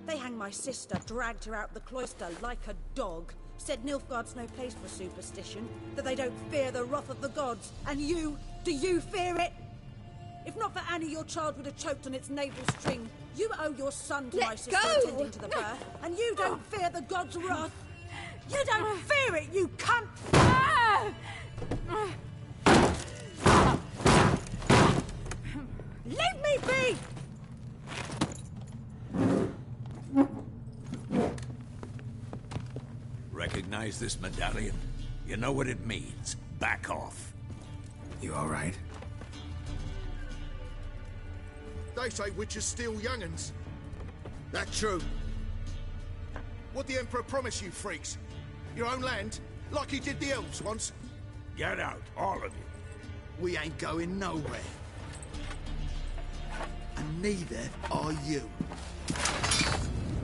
They hanged my sister, dragged her out the cloister like a dog. Said Nilfgaard's no place for superstition, that they don't fear the wrath of the gods. And you, do you fear it? If not for Annie, your child would have choked on its navel string. You owe your son to my sister attending to the birth, and you don't fear the gods' wrath. You don't fear it, you cunt! Leave me be! Recognize this medallion? You know what it means. Back off. You all right? They say witches steal young'uns. That true? What the Emperor promise you, freaks? Your own land? Like he did the elves once? Get out, all of you. We ain't going nowhere. And neither are you.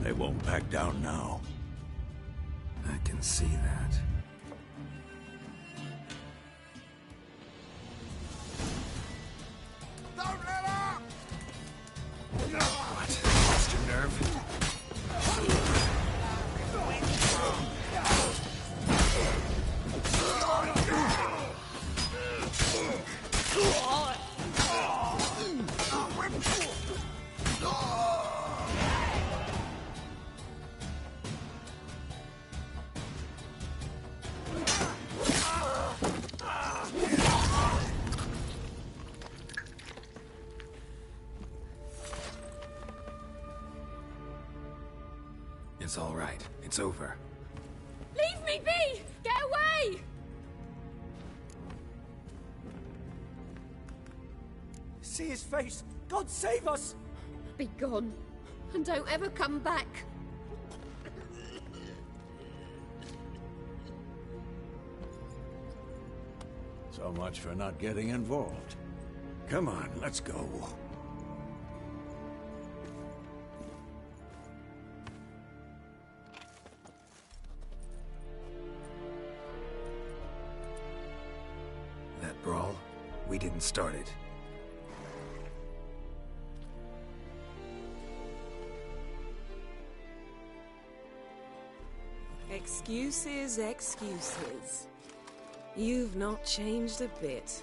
They won't back down now. I can see that. Don't let up! What? Lost your nerve? It's all right. It's over. Leave me be! Get away! See his face! God save us! Be gone, and don't ever come back. So much for not getting involved. Come on, let's go. That brawl, we didn't start it. Excuses, excuses. You've not changed a bit.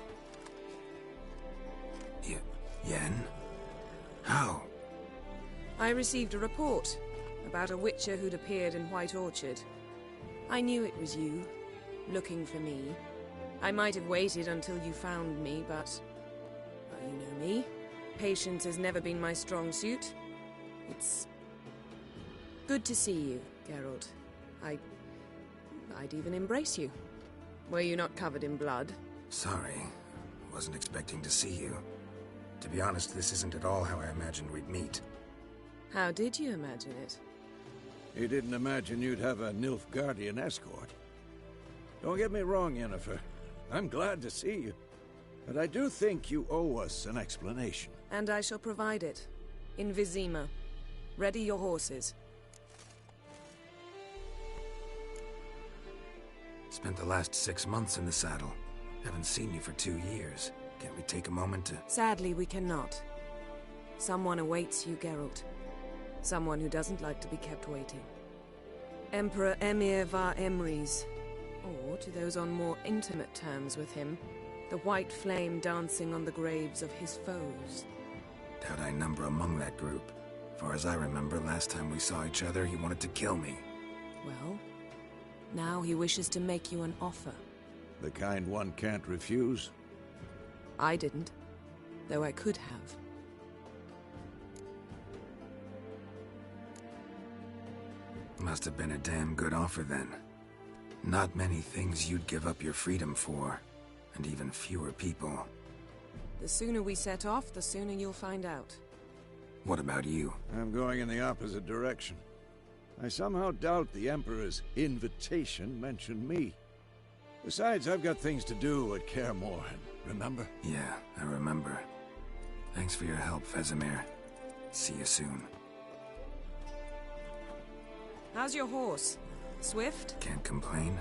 Yen? How? I received a report about a witcher who'd appeared in White Orchard. I knew it was you, looking for me. I might have waited until you found me, but... well, you know me. Patience has never been my strong suit. It's... good to see you, Geralt. I'd even embrace you. Were you not covered in blood? Sorry. Wasn't expecting to see you. To be honest, this isn't at all how I imagined we'd meet. How did you imagine it? You didn't imagine you'd have a Nilfgaardian escort. Don't get me wrong, Yennefer. I'm glad to see you. But I do think you owe us an explanation. And I shall provide it. In Vizima. Ready your horses. Spent the last 6 months in the saddle. Haven't seen you for 2 years. Can't we take a moment to... Sadly, we cannot. Someone awaits you, Geralt. Someone who doesn't like to be kept waiting. Emperor Emir var Emrys. Or, to those on more intimate terms with him, the white flame dancing on the graves of his foes. Doubt I number among that group. Far as I remember, last time we saw each other, he wanted to kill me. Well, now he wishes to make you an offer. The kind one can't refuse? I didn't, though I could have. Must have been a damn good offer then. Not many things you'd give up your freedom for, and even fewer people. The sooner we set off, the sooner you'll find out. What about you? I'm going in the opposite direction. I somehow doubt the Emperor's invitation mentioned me. Besides, I've got things to do at Kaer Morhen, remember? Yeah, I remember. Thanks for your help, Vesemir. See you soon. How's your horse? Swift? Can't complain.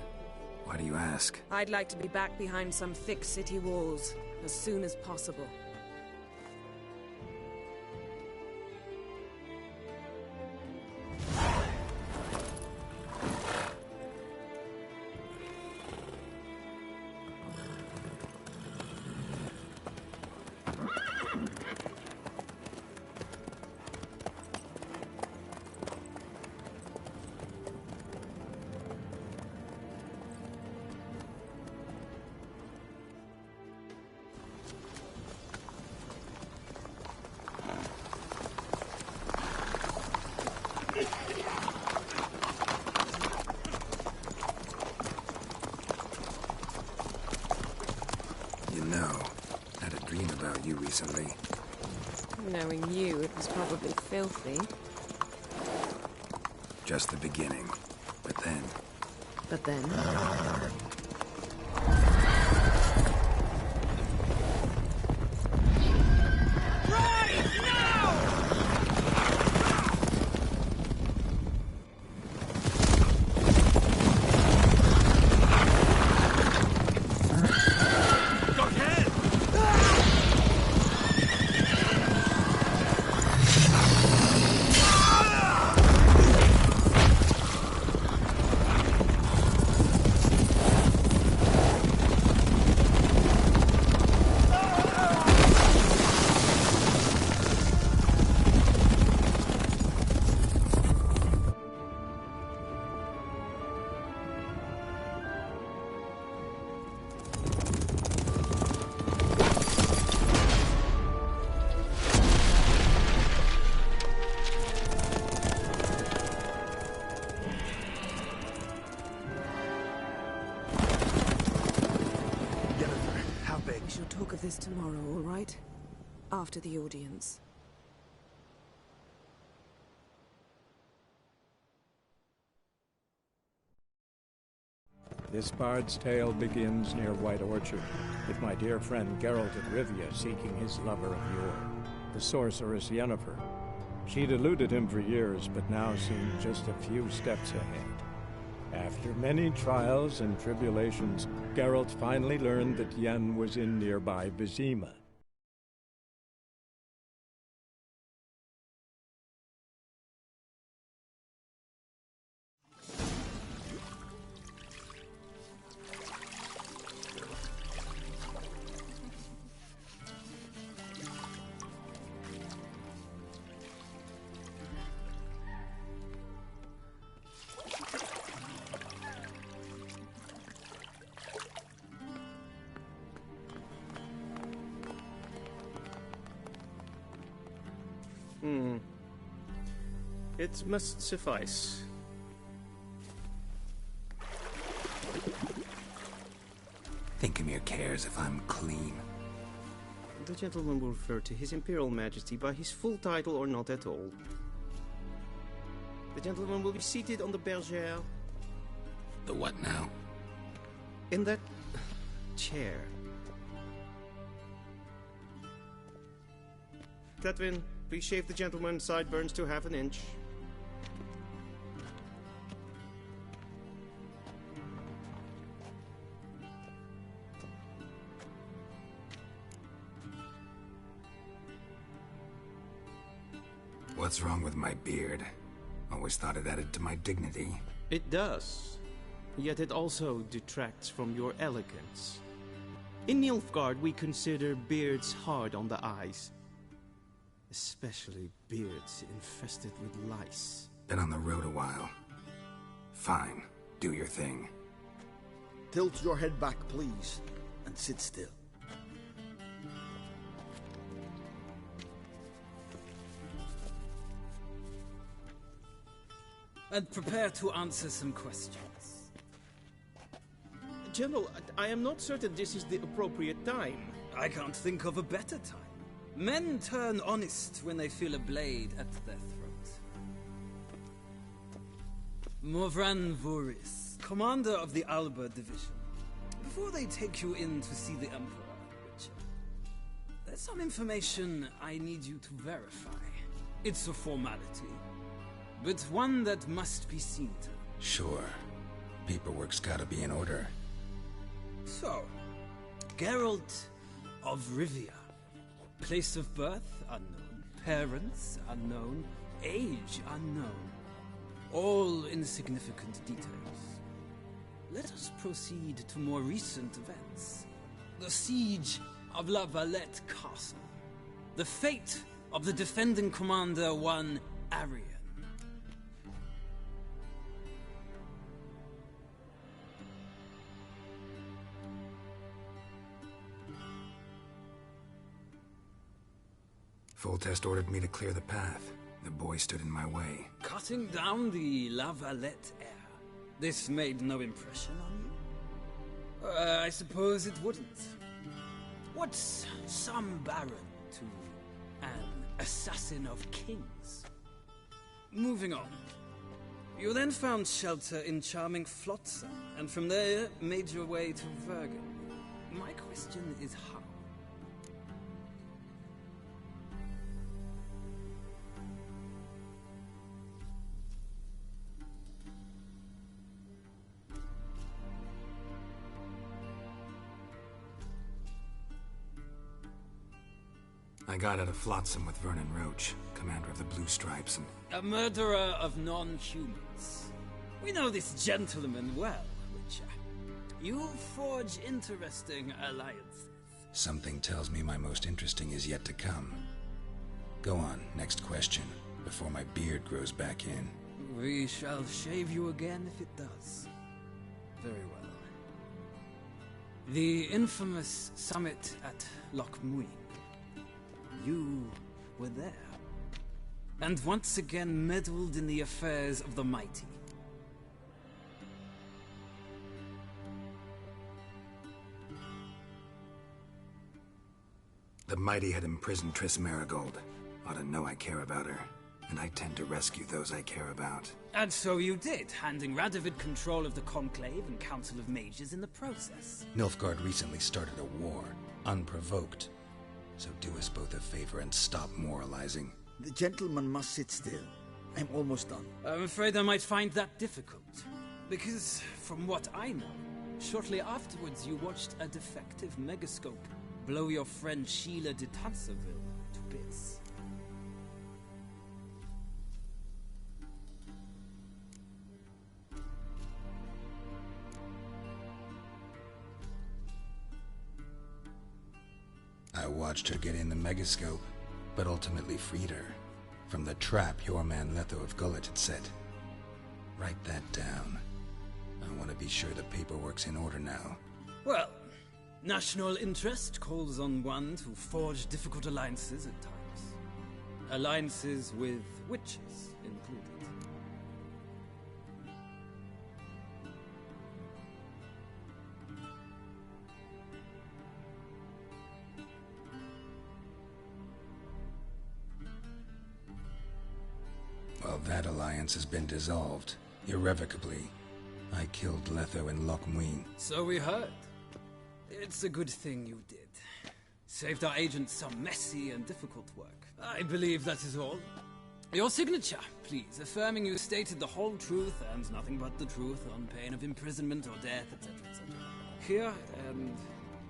Why do you ask? I'd like to be back behind some thick city walls as soon as possible. Recently. Knowing you, it was probably filthy. Just the beginning. But then... But then? is tomorrow, all right? After the audience. This bard's tale begins near White Orchard, with my dear friend Geralt of Rivia seeking his lover of yore, the sorceress Yennefer. She'd eluded him for years, but now seemed just a few steps ahead. After many trials and tribulations, Geralt finally learned that Yen was in nearby Vizima. It must suffice. Thinkamere cares if I'm clean. The gentleman will refer to His Imperial Majesty by his full title or not at all. The gentleman will be seated on the bergère. The what now? In that chair. Cletwin, please shave the gentleman's sideburns to half an inch. What's wrong with my beard? Always thought it added to my dignity. It does. Yet it also detracts from your elegance. In Nilfgaard, we consider beards hard on the eyes. Especially beards infested with lice. Been on the road a while. Fine. Do your thing. Tilt your head back, please, and sit still. And prepare to answer some questions. General, I am not certain this is the appropriate time. I can't think of a better time. Men turn honest when they feel a blade at their throat. Morvran Voris, commander of the Alba Division. Before they take you in to see the Emperor, Witcher, there's some information I need you to verify. It's a formality, but one that must be seen to. Sure. Paperwork's gotta be in order. So, Geralt of Rivia. Place of birth, unknown. Parents, unknown. Age, unknown. All insignificant details. Let us proceed to more recent events. The siege of La Valette Castle. The fate of the defending commander, one Arian. Foltest ordered me to clear the path. The boy stood in my way. Cutting down the La Valette heir. This made no impression on you? I suppose it wouldn't. What's some baron to an assassin of kings? Moving on. You then found shelter in charming Flotsam, and from there made your way to Vergen. My question is how? I got out of Flotsam with Vernon Roach, commander of the Blue Stripes, and... A murderer of non-humans. We know this gentleman well, Witcher. You forge interesting alliances. Something tells me my most interesting is yet to come. Go on, next question, before my beard grows back in. We shall shave you again if it does. Very well. The infamous summit at Loch Muin. You were there, and once again meddled in the affairs of the mighty. Mighty had imprisoned Triss Marigold. Ought to know I care about her, and I tend to rescue those I care about. And so you did, handing Radovid control of the Conclave and Council of Mages in the process. Nilfgaard recently started a war, unprovoked. So do us both a favor and stop moralizing. The gentleman must sit still. I'm almost done. I'm afraid I might find that difficult. Because, from what I know, shortly afterwards you watched a defective megascope blow your friend Sheila de Tanserville to bits. I watched her get in the megascope, but ultimately freed her from the trap your man Letho of Gullet had set. Write that down. I want to be sure the paperwork's in order now. Well, national interest calls on one to forge difficult alliances at times. Alliances with witches included. Well, that alliance has been dissolved, irrevocably. I killed Letho in Loch Muin. So we heard. It's a good thing you did. Saved our agent some messy and difficult work. I believe that is all. Your signature, please, affirming you stated the whole truth and nothing but the truth on pain of imprisonment or death, etc., etc. Here and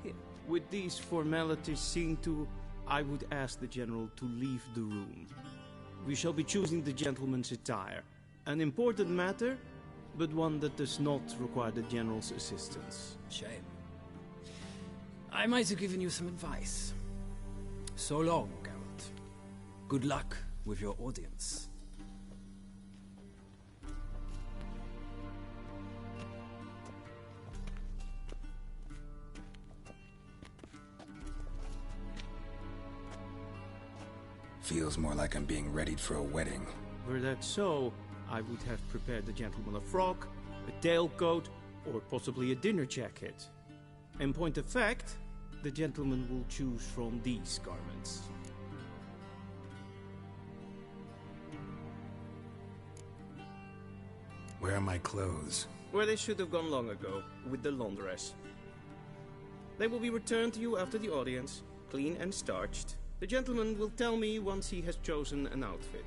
here. With these formalities seen to, I would ask the General to leave the room. We shall be choosing the gentleman's attire. An important matter, but one that does not require the General's assistance. Shame. I might have given you some advice. So long, Geralt. Good luck with your audience. Feels more like I'm being readied for a wedding. Were that so, I would have prepared the gentleman a frock, a tailcoat, or possibly a dinner jacket. In point of fact, the gentleman will choose from these garments. Where are my clothes? Where they should have gone long ago, with the laundress. They will be returned to you after the audience, clean and starched. The gentleman will tell me once he has chosen an outfit.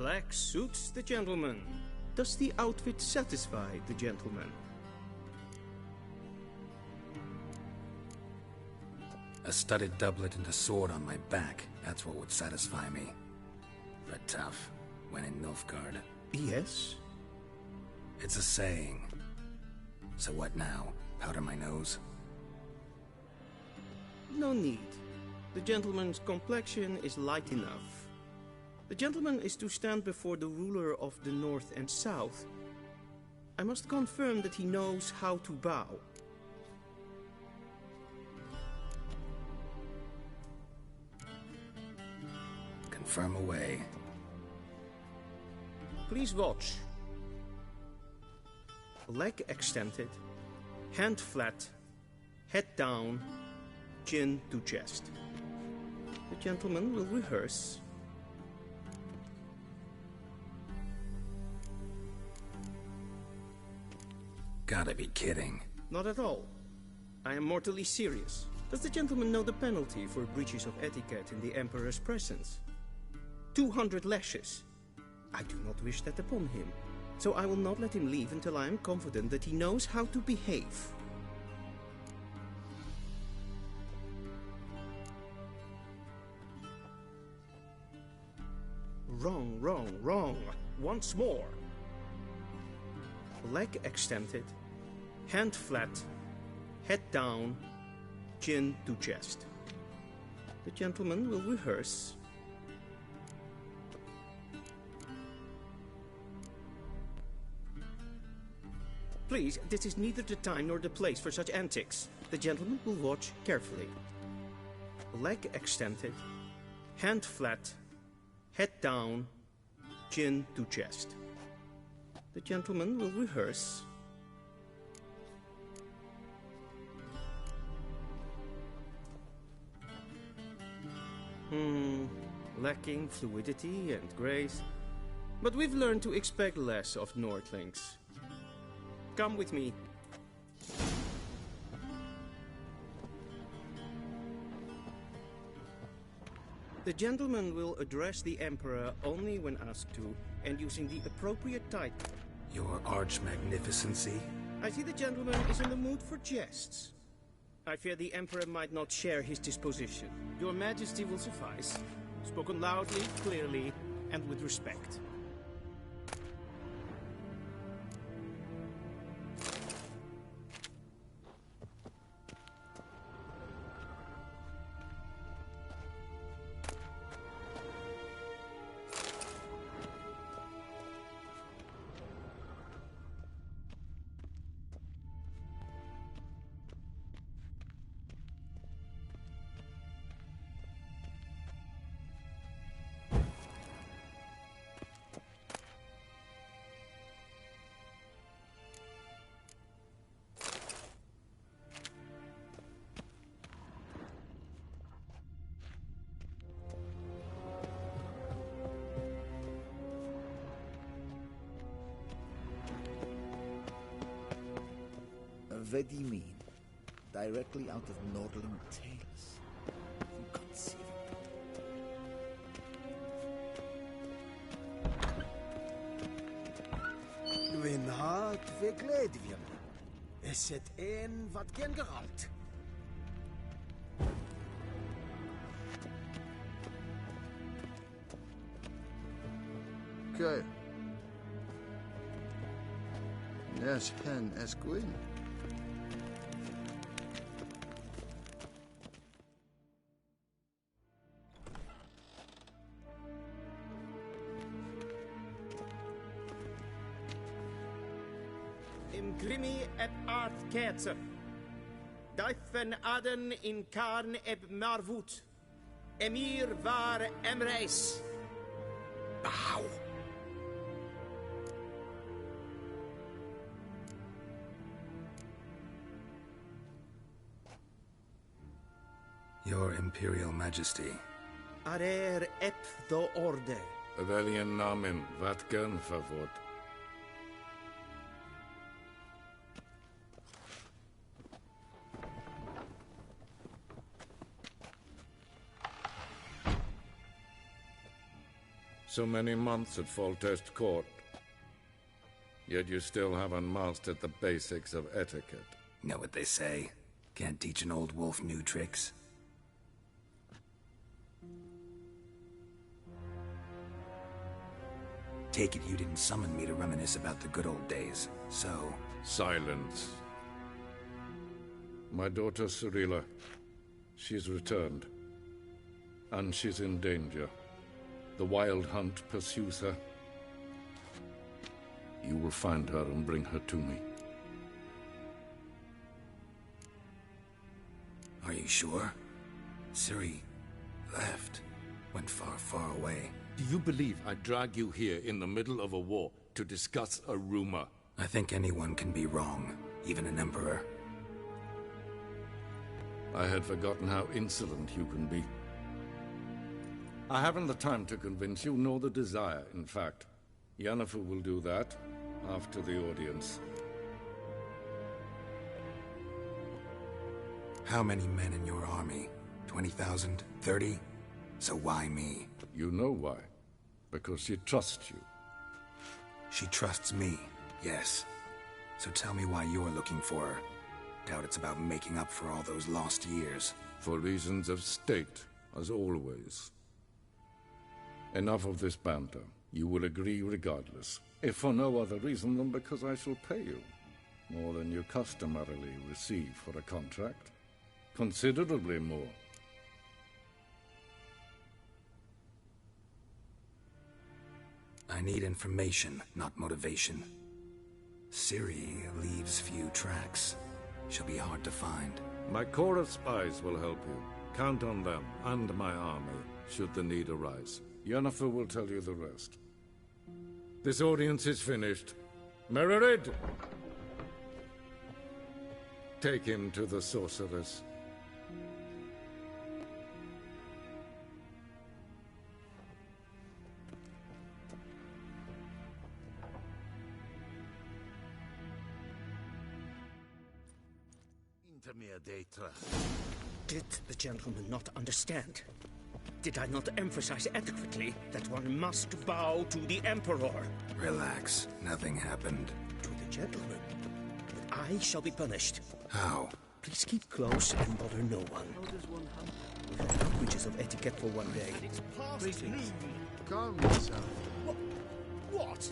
Black suits the gentleman. Does the outfit satisfy the gentleman? A studded doublet and a sword on my back. That's what would satisfy me. But tough, when in Nilfgaard. Yes? It's a saying. So what now? Powder my nose? No need. The gentleman's complexion is light enough. The gentleman is to stand before the ruler of the North and South. I must confirm that he knows how to bow. Confirm away. Please watch. Leg extended, hand flat, head down, chin to chest. The gentleman will rehearse. Gotta be kidding. Not at all. I am mortally serious. Does the gentleman know the penalty for breaches of etiquette in the Emperor's presence? 200 lashes. I do not wish that upon him, so I will not let him leave until I am confident that he knows how to behave. Wrong, wrong, wrong. Once more. Leg extended, hand flat, head down, chin to chest. The gentleman will rehearse. Please, this is neither the time nor the place for such antics. The gentleman will watch carefully. Leg extended, hand flat, head down, chin to chest. The gentleman will rehearse. Lacking fluidity and grace. But we've learned to expect less of Nordlings. Come with me. The gentleman will address the Emperor only when asked to, and using the appropriate title. Your Arch-Magnificency? I see the gentleman is in the mood for jests. I fear the Emperor might not share his disposition. Your Majesty will suffice. Spoken loudly, clearly, and with respect. What do you mean? Directly out of Nordling tales? Inconceivable. Win hart vi gledvjen. Is het een wat gen geralt? Okay. Yes, Pen Esquin. Grimi et art ketzer. Duifen aden in karn eb marvoet. Emir var emreis. Bow. Your Imperial Majesty. Arer ep the orde. Weljen namen, wat kan favort? So many months at Foltest Court, yet you still haven't mastered the basics of etiquette. Know what they say? Can't teach an old wolf new tricks. Take it you didn't summon me to reminisce about the good old days, so... Silence. My daughter Cyrilla, she's returned. And she's in danger. The Wild Hunt pursues her. You will find her and bring her to me. Are you sure? Ciri left. Went far, far away. Do you believe I drag you here in the middle of a war to discuss a rumor? I think anyone can be wrong, even an emperor. I had forgotten how insolent you can be. I haven't the time to convince you, nor the desire, in fact. Yennefer will do that after the audience. How many men in your army? 20,000? 30? So why me? You know why. Because she trusts you. She trusts me, yes. So tell me why you're looking for her. Doubt it's about making up for all those lost years. For reasons of state, as always. Enough of this banter. You will agree regardless, if for no other reason than because I shall pay you. More than you customarily receive for a contract. Considerably more. I need information, not motivation. Ciri leaves few tracks. She'll be hard to find. My corps of spies will help you. Count on them, and my army, should the need arise. Yennefer will tell you the rest. This audience is finished. Mererid! Take him to the sorceress. Did the gentleman not understand? Did I not emphasize adequately that one must bow to the Emperor? Relax. Nothing happened. To the gentleman. But I shall be punished. How? Please keep close and bother no one. We've had outrages of etiquette for one day. It's past noon. Calm yourself. What?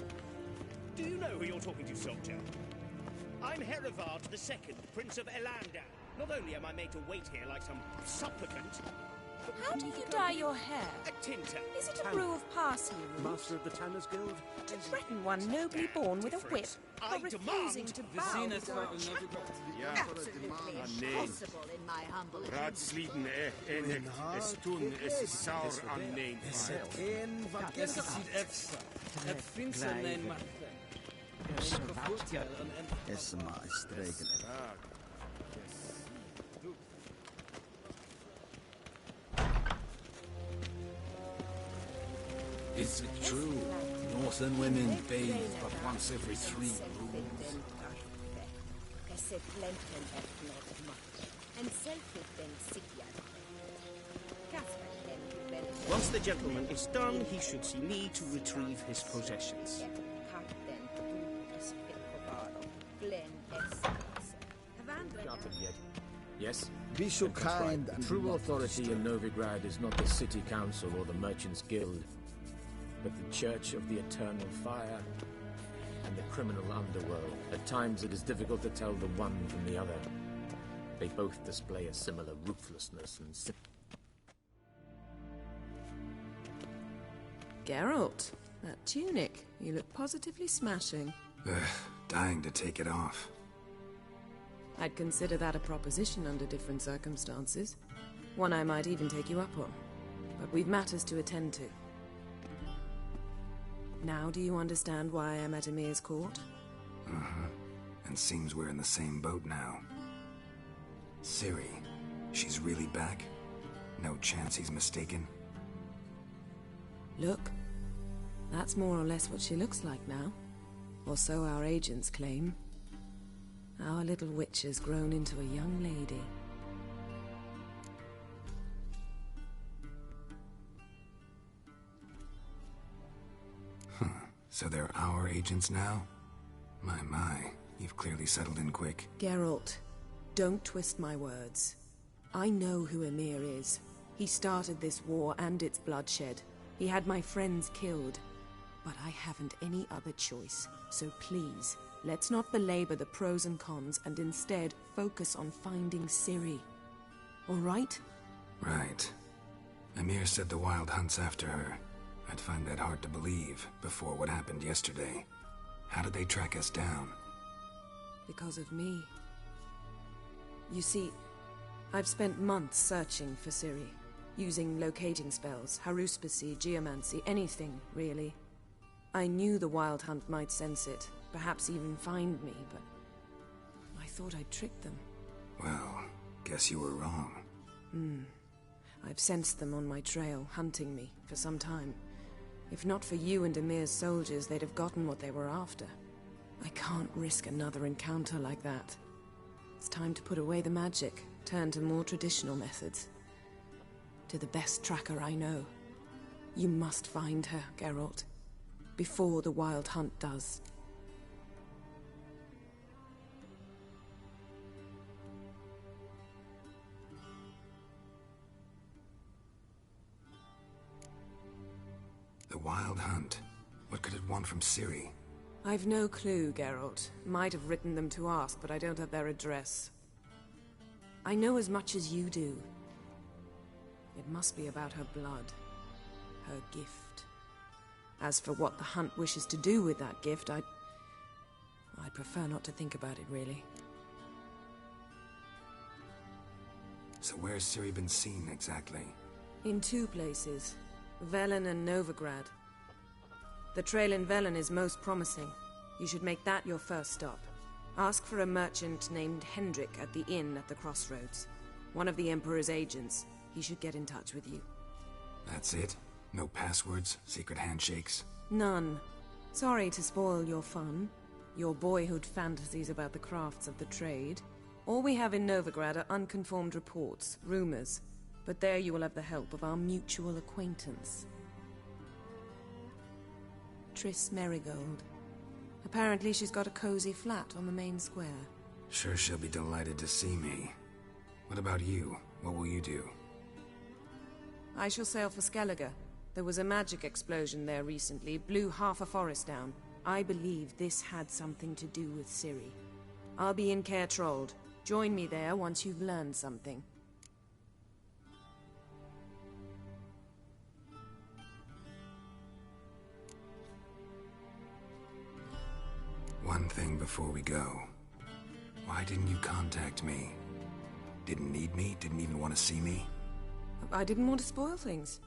Do you know who you're talking to, soldier? I'm Herivard II, Prince of Elander. Not only am I made to wait here like some supplicant... How do you dye your hair? A tinter. Is it a brew of parsley root? Master of the Tanners Guild? To threaten one nobly born with a whip for refusing to bow to our Absolutely impossible in my humble Raadsleden echt es tun es saur an neem. Es ziet efsa. Het vindt ze een macht. Is maar streken. Is it true? Northern women bathe but once every 3 moons. Once the gentleman is done, he should see me to retrieve his possessions. Yes? Be so kind and True authority in Novigrad is not the city council or the merchants' guild, but the Church of the Eternal Fire and the criminal underworld. At times it is difficult to tell the one from the other. They both display a similar ruthlessness and Geralt, that tunic. You look positively smashing. Dying to take it off. I'd consider that a proposition under different circumstances. One I might even take you up on. But we've matters to attend to. Now do you understand why I'm at Emir's court? Uh-huh. And seems we're in the same boat now. Ciri, she's really back? No chance he's mistaken? Look, that's more or less what she looks like now. Or so our agents claim. Our little witch has grown into a young lady. So they're our agents now? My, you've clearly settled in quick. Geralt, don't twist my words. I know who Emir is. He started this war and its bloodshed. He had my friends killed. But I haven't any other choice. So please, let's not belabor the pros and cons and instead focus on finding Ciri. All right? Right. Emir said the Wild hunts after her. I'd find that hard to believe before what happened yesterday. How did they track us down? Because of me. You see, I've spent months searching for Ciri, using locating spells, haruspicy, geomancy, anything, really. I knew the Wild Hunt might sense it, perhaps even find me, but I thought I'd tricked them. Well, guess you were wrong. I've sensed them on my trail, hunting me, for some time. If not for you and Emir's soldiers, they'd have gotten what they were after. I can't risk another encounter like that. It's time to put away the magic, turn to more traditional methods. To the best tracker I know. You must find her, Geralt. Before the Wild Hunt does. The Wild Hunt? What could it want from Ciri? I've no clue, Geralt. Might have written them to ask, but I don't have their address. I know as much as you do. It must be about her blood. Her gift. As for what the Hunt wishes to do with that gift, I'd prefer not to think about it, really. So where's Ciri been seen, exactly? In two places. Velen and Novigrad. The trail in Velen is most promising. You should make that your first stop. Ask for a merchant named Hendrik at the inn at the crossroads. One of the Emperor's agents. He should get in touch with you. That's it? No passwords? Secret handshakes? None. Sorry to spoil your fun. Your boyhood fantasies about the crafts of the trade. All we have in Novigrad are unconfirmed reports, rumors. But there you will have the help of our mutual acquaintance. Triss Merigold. Apparently she's got a cozy flat on the main square. Sure she'll be delighted to see me. What about you? What will you do? I shall sail for Skellige. There was a magic explosion there recently, blew half a forest down. I believe this had something to do with Ciri. I'll be in Caer Trold. Join me there once you've learned something. One thing before we go. Why didn't you contact me? Didn't need me? Didn't even want to see me? I didn't want to spoil things.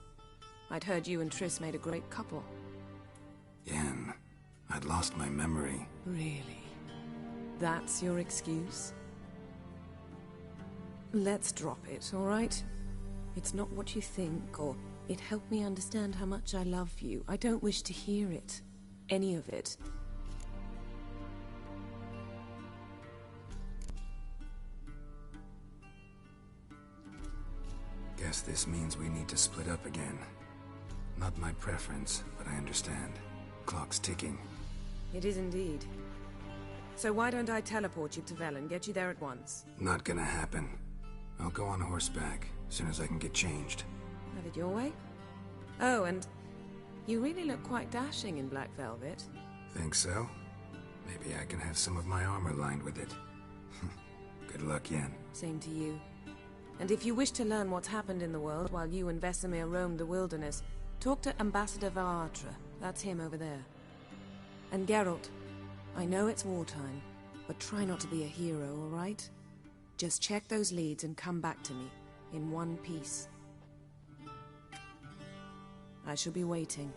I'd heard you and Triss made a great couple. Yen, I'd lost my memory. Really? That's your excuse? Let's drop it, all right? It's not what you think, or it helped me understand how much I love you. I don't wish to hear it. Any of it. Guess this means we need to split up again. Not my preference, but I understand. Clock's ticking. It is indeed. So why don't I teleport you to Velen, get you there at once? Not gonna happen. I'll go on horseback, as soon as I can get changed. Have it your way? Oh, and you really look quite dashing in black velvet. Think so? Maybe I can have some of my armor lined with it. Good luck, Yen. Same to you. And if you wish to learn what's happened in the world while you and Vesemir roamed the wilderness, talk to Ambassador Varatra. That's him over there. And Geralt, I know it's wartime, but try not to be a hero, all right? Just check those leads and come back to me, in one piece. I shall be waiting.